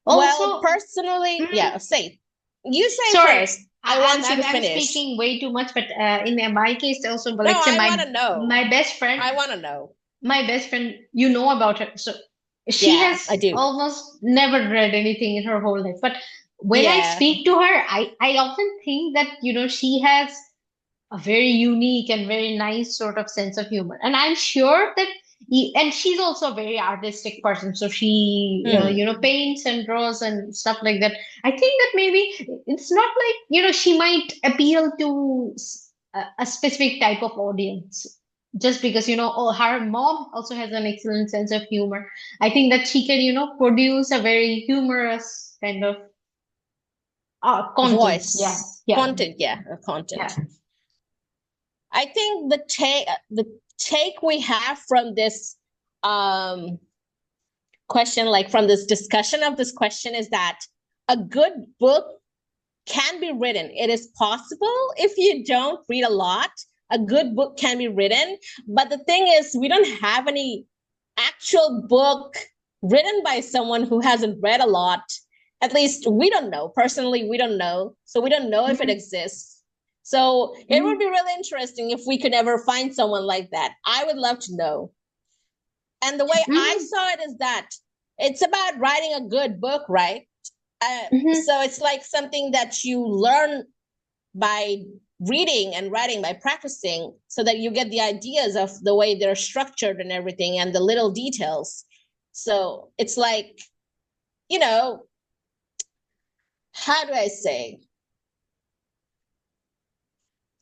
Well, Also, personally, mhm. yeah, say you say Sorry, first. I want you to I'm finish. speaking way too much, but in my case also, but No, let's say I want to know. my best friend, I want to know. you know about her. So she Yeah, I has do. almost never read anything in her whole life. But when I Yeah. speak to her, I often think that, she has a very unique and very nice sort of sense of humor. And I'm sure that, and she's also a very artistic person. So she, Hmm. paints and draws and stuff like that. I think that maybe it's not like, she might appeal to a specific type of audience. Just because, oh, her mom also has an excellent sense of humor. I think that she can, produce a very humorous kind of content. Yeah. Voice. Yeah. Content, yeah, content. Yeah. I think the take we have from this um question, like from this discussion of this question, is that a good book can be written. It is possible if you don't read a lot. A good book can be written. But the thing is, we don't have any actual book written by someone who hasn't read a lot. At least we don't know. Personally, we don't know. So we don't know if it Mhm. exists. So it would Mhm. be really interesting if we could ever find someone like that. I would love to know. And the way I Mhm. saw it is that it's about writing a good book, right? Mhm. So it's like something that you learn by reading and writing, by practicing, so that you get the ideas of the way they're structured and everything and the little details. So it's like, you know, how do I say?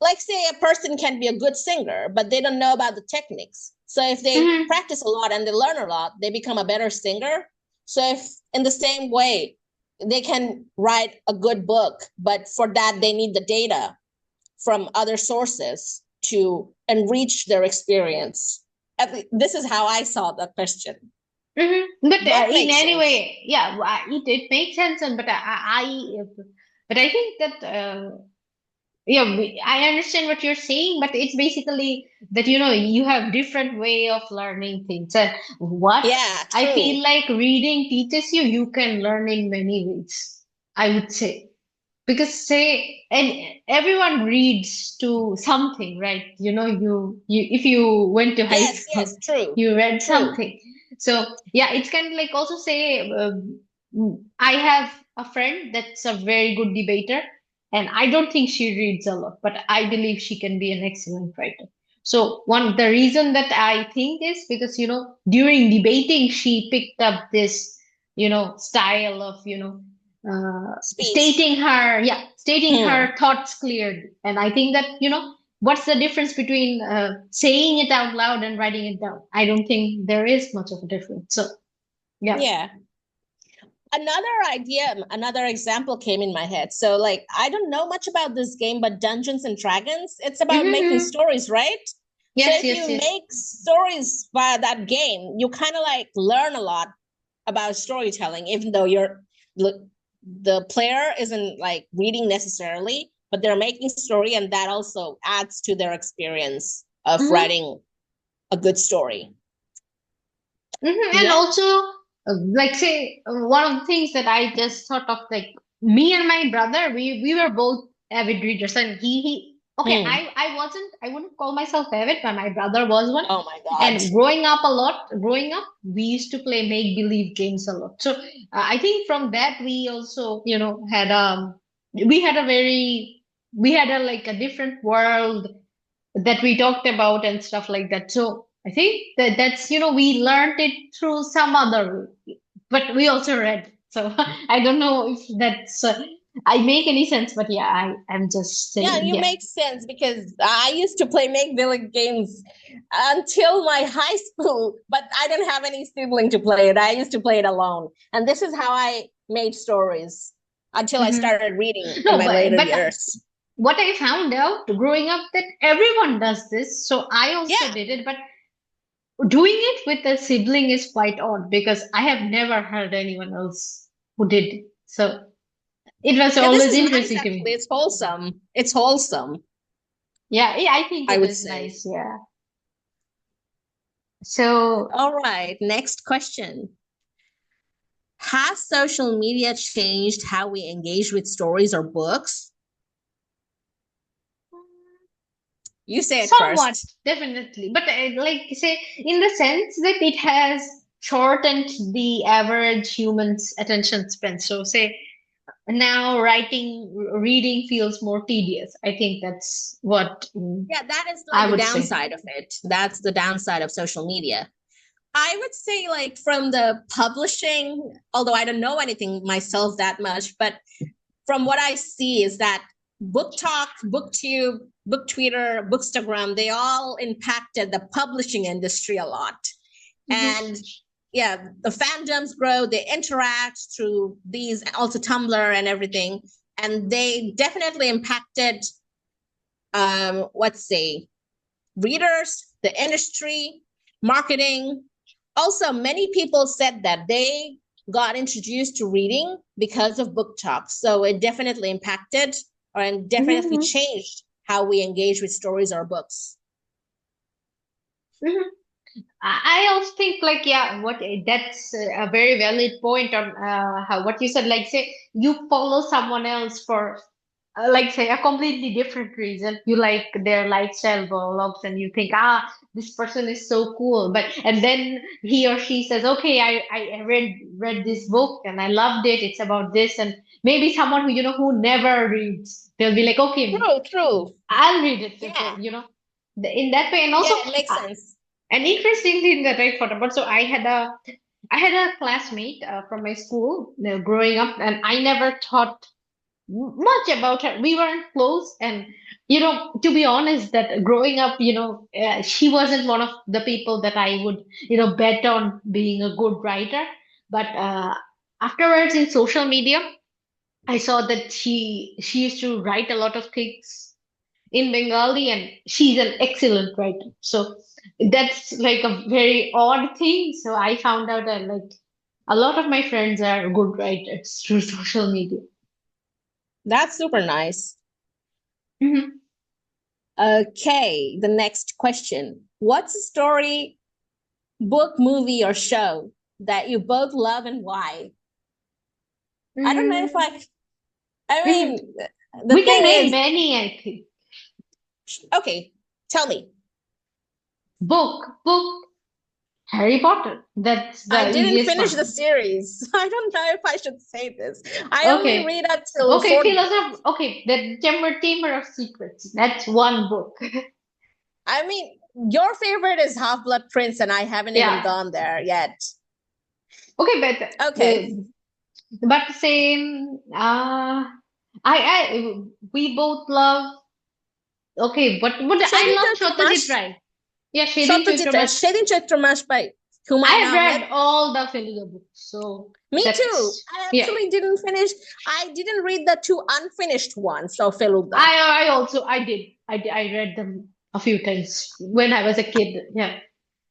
Like, say a person can be a good singer, but they don't know about the techniques. So if they Mhm. practice a lot and they learn a lot, they become a better singer. So if in the same way, they can write a good book, but for that they need the data from other sources to enrich their experience. This is how I saw the question. Mhm. But Both in make any sense. way, yeah, it makes sense. And but I think that yeah, I understand what you're saying. But it's basically that you have different way of learning things. And what Yeah, I true. feel like reading teaches you, you can learn in many ways. I would say. Because say, and everyone reads to something, right? You if you went to high Yes, school, yes, true. you read True. something. So yeah, it's kind of like also say, I have a friend that's a very good debater, and I don't think she reads a lot, but I believe she can be an excellent writer. So one the reason that I think is because during debating she picked up this style of Speech. stating Hmm. her thoughts clearly. And I think that what's the difference between saying it out loud and writing it down? I don't think there is much of a difference. So yeah. Yeah. Another example came in my head. So, like, I don't know much about this game, but Dungeons and Dragons, it's about making Mm-hmm. stories, right? So, Yes, if yes, you yes. make stories via that game, you kind of like learn a lot about storytelling, even though the player isn't like reading necessarily, but they're making story, and that also adds to their experience of Mm-hmm. writing a good story. And Yeah. also, like say, one of the things that I just thought of, like me and my brother, we were both avid readers, and he. Okay, Hmm. I wouldn't call myself avid, but my brother was one. Oh my god. And growing up, we used to play make believe games a lot. So I think from that we also, we had a very, we had a like a different world that we talked about and stuff like that. So I think that that's we learned it through some other way, but we also read. So I don't know if that's I make any sense, but yeah, I'm just Yeah, saying, you yeah. make sense, because I used to play make believe games until my high school, but I didn't have any sibling to play it. I used to play it alone. And this is how I made stories. until I Hmm. started reading in No, my but later but years. what I found out growing up that everyone does this, so I also Yeah, did it. But doing it with a sibling is quite odd because I have never heard anyone else who did it. So it was yeah, this always is nice interesting to actually. me. It's wholesome. It's wholesome, Yeah, yeah, I think I it would is say. nice. Yeah. So All right, next question. Has social media changed how we engage with stories or books? You say it somewhat, first. definitely. But like say, in the sense that it has shortened the average human's attention span. So say now reading feels more tedious. I think that's what Yeah, that is like I the would say. downside of it. That's the downside of social media. I would say, like, from the publishing, although I don't know anything myself that much, but from what I see is that Book Talk, BookTube, Book Twitter, Bookstagram, they all impacted the publishing industry a lot. Hmm. And yeah, the fandoms grow, they interact through these, also Tumblr and everything. And they definitely impacted, let's say, readers, the industry, marketing. Also, many people said that they got introduced to reading because of book talks. So it definitely impacted or definitely Hmm. changed how we engage with stories or books. Hmm. I also think like yeah, what that's a very valid point on how what you said. Like say you follow someone else for like say a completely different reason. You like their lifestyle vlogs and you think this person is so cool. But and then he or she says okay, I read this book and I loved it. It's about this and maybe someone who who never reads. They'll be like okay, True, true. I'll read it. Yeah, In that way and yeah, also. it makes Uh, sense. an interesting thing that I thought about. So I had a classmate from my school growing up, and I never thought much about her. We weren't close, and to be honest, that growing up, she wasn't one of the people that I would, bet on being a good writer. But afterwards, in social media, I saw that she used to write a lot of things in Bengali, and she's an excellent writer. So that's like a very odd thing. So I found out that like a lot of my friends are good writers through social media. That's super nice. Hmm. Okay, the next question. What's a story, book, movie, or show that you both love and why? I don't know if Mm, I mhm. mean, the We can thing name is, many, I think. okay, tell me. Book, Harry Potter. That's I the didn't easiest finish the one. series. I don't know if I should say this. I only Okay. read up till Okay, fourth book. philosopher. Okay, the Chamber of Secrets. That's one book. I mean, your favorite is Half Blood Prince, and I haven't even Yeah. gone there yet. Okay, but Okay. same. I we both love. Okay, but I Shedin love Satyajit Chaitramаш, Ray. Yeah, Shedin Satyajit, Choitramash. Shedin Chaitramаш by I Humayun have Ahmed. read all the Telugu books, so Me too. that's I yeah. actually didn't finish. I didn't read the two unfinished ones of Feluda. I also I read them a few times when I was a kid. Yeah.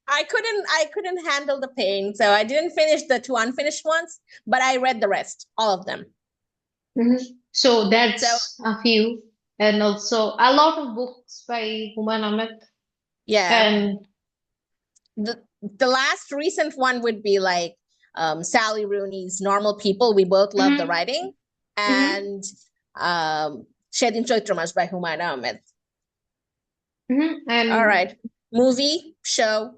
I couldn't handle the pain, so I didn't finish the two unfinished ones, but I read the rest, all of them. Mhm. So So that's a few, and also a lot of books by Humayun Ahmed. yeah, And the last recent one would be like Sally Rooney's Normal People. We both love the mhm, writing, mhm, and Shedin Choitramas by Humayun Ahmed. All and right, movie show.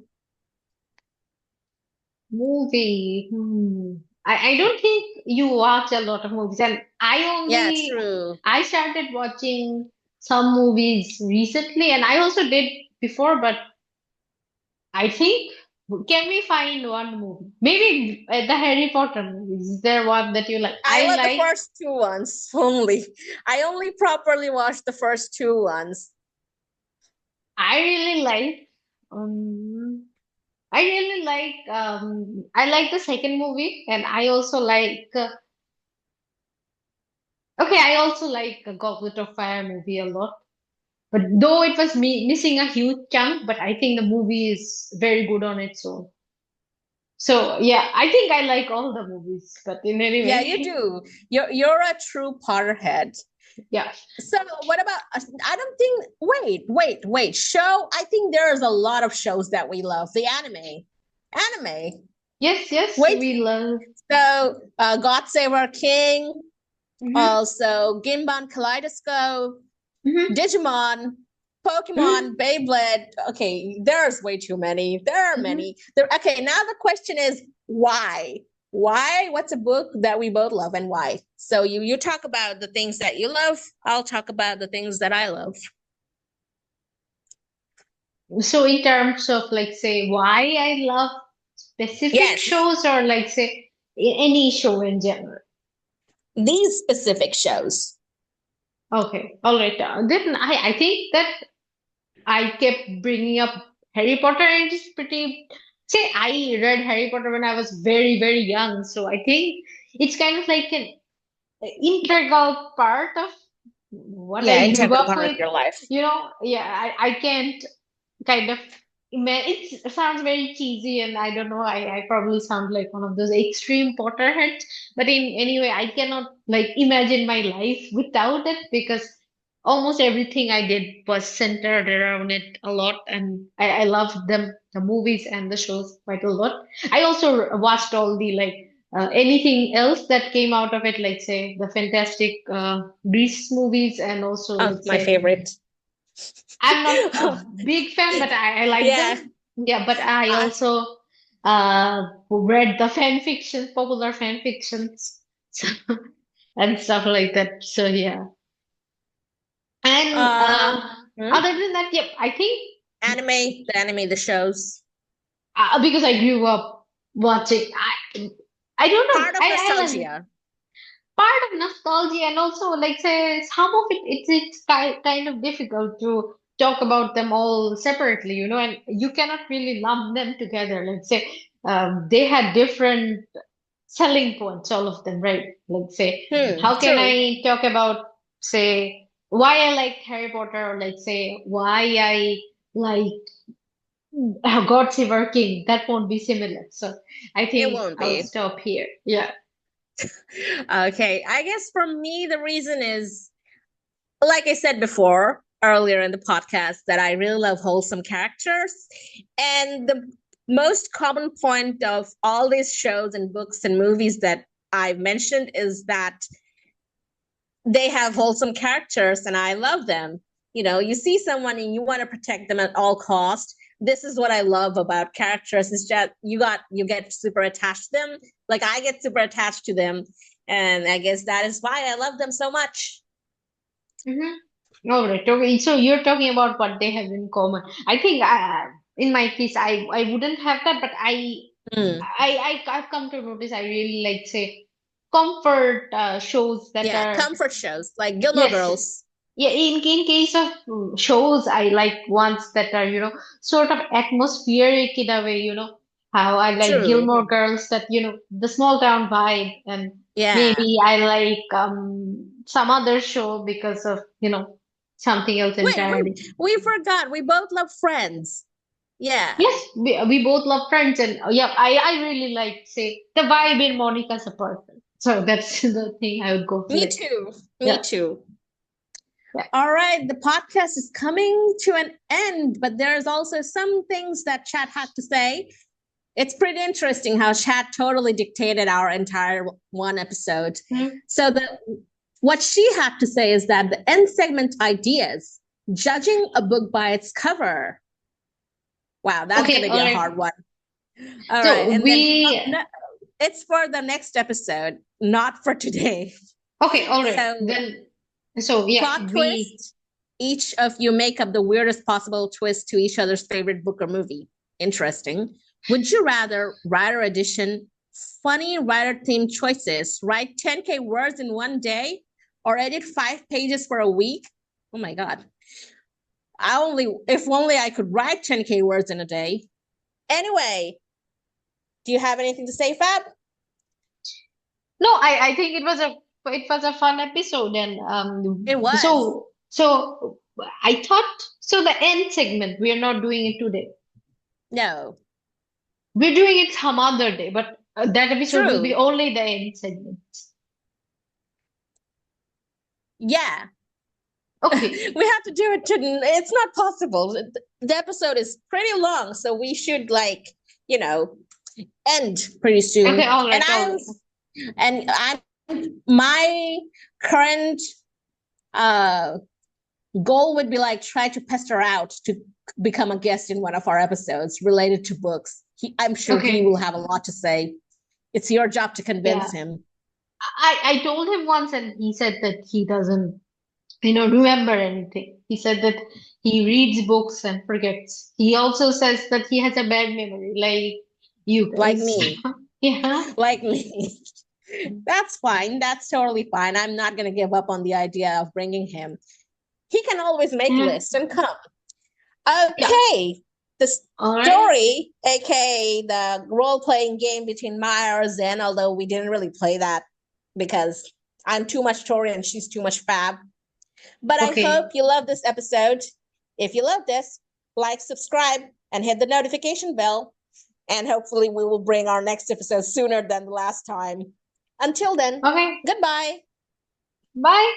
movie. I don't think you watch a lot of movies, and Yeah, true. I started watching some movies recently, and I also did before, but I think can we find one movie? Maybe the Harry Potter movies. Is there one that you like? I love the first two ones only. I only properly watched the first two ones. I really like I like the second movie, and I also like Okay, I also like a Goblet of Fire movie a lot. But though it was me missing a huge chunk, but I think the movie is very good on its own. So yeah, I think I like all the movies, but in any Yeah, you way, do. You're a true Potterhead. yeah. So what about, I don't think, wait, show. I think there's a lot of shows that we love. The anime. Yes, yes, Wait, we love. so God Save Our King, Hmm. also Ginban Kaleidoscope, Hmm. Digimon, Hmm. Pokemon, Beyblade. Okay, there's way too many. There are Hmm. many. Okay, now the question is why? Why? What's a book that we both love and why? So you talk about the things that you love. I'll talk about the things that I love. So in terms of like say why I love specific Yes, shows or like say any show in general. these specific shows. Okay, all right. Then I think that I kept bringing up Harry Potter and it's pretty. Say, I read Harry Potter when I was very, very young, so I think it's kind of like an integral part of what Yeah, I grew integral up part of with. your life. Yeah, I can't kind of it sounds very cheesy and I don't know, I probably sound like one of those extreme Potterheads, but in anyway, I cannot like imagine my life without it because almost everything I did was centered around it a lot and I loved them, the movies and the shows quite a lot. I also watched all the like anything else that came out of it, like say the Fantastic Beasts movies and also Oh, let's my say favorite. I'm not a big fan, but I like Yeah. them. Yeah, but I Uh, also read the fan fiction, popular fan fictions, so, and stuff like that. So yeah, and hmm? other than that, yep, I think The shows. because I grew up watching, I don't know, Part of nostalgia. part of nostalgia and also like say some of it it's kind of difficult to talk about them all separately, and you cannot really lump them together. Let's say they had different selling points, all of them, right? Like say how can True. I talk about say why I like Harry Potter or like say why I like God Save King. That won't be similar, so I It think won't I'll be. stop here. Yeah. Okay. I guess for me, the reason is, like I said before, earlier in the podcast, that I really love wholesome characters. And the most common point of all these shows and books and movies that I've mentioned is that they have wholesome characters and I love them. You see someone and you want to protect them at all cost. This is what I love about characters. It's just you get super attached to them. Like I get super attached to them. And I guess that is why I love them so much. All right. Okay. So you're talking about what they have in common. I think in my case, I wouldn't have that, but Mm. I've come to notice I really like say comfort shows that Yeah, are comfort shows like Gilmore yes. Girls. Yeah, in case of shows, I like ones that are, sort of atmospheric in a way, how I like True. Gilmore Girls that, the small town vibe, and Yeah. maybe I like some other show because of, something else Wait, entirely. we forgot. We both love Friends. Yeah. Yes, we both love Friends, and yeah, I really like say the vibe in Monica's apartment. So that's the thing I would go for. Me Like, too. Me yeah, too. yeah. All right, the podcast is coming to an end, but there's also some things that Chat had to say. It's pretty interesting how Chat totally dictated our entire one episode. Hmm. So what she had to say is that the end segment ideas, judging a book by its cover. Wow, that's going Okay, to be all a right. hard one. All right, So and then we it's for the next episode, not for today. okay, all right. So Then so yeah, plot we twist. Each of you make up the weirdest possible twist to each other's favorite book or movie. Interesting. Would you rather writer edition, funny writer themed choices, write 10K words in one day, or edit 5 pages for a week? Oh my God. If only I could write 10K words in a day. Anyway, do you have anything to say, Fab? no, I think it was a it was a fun episode, and It was. so I thought so. The end segment we are not doing it today. No, We're doing it some other day, but that episode will be true. only the end segment. Yeah. Okay. We have to do it to, it's not possible. The episode is pretty long, so we should like, you know, end pretty Okay. soon. All And right. All right. I'm my current uh goal would be like try to pester out to become a guest in one of our episodes related to books. I'm sure he Okay. will have a lot to say. It's your job to convince Yeah. him. I told him once, and he said that he doesn't, remember anything. He said that he reads books and forgets. He also says that he has a bad memory, like you Like guys. me. Yeah. Like me. That's fine. That's totally fine. I'm not going to give up on the idea of bringing him. He can always make Yeah. lists and come. Yeah. Okay. The All right. story, aka the role-playing game between Maya and Zen, although we didn't really play that because I'm too much Tory and she's too much Fab. But I hope Okay. you love this episode. If you love this, like, subscribe, and hit the notification bell. And hopefully, we will bring our next episode sooner than the last time. Until then, Okay. goodbye. Bye.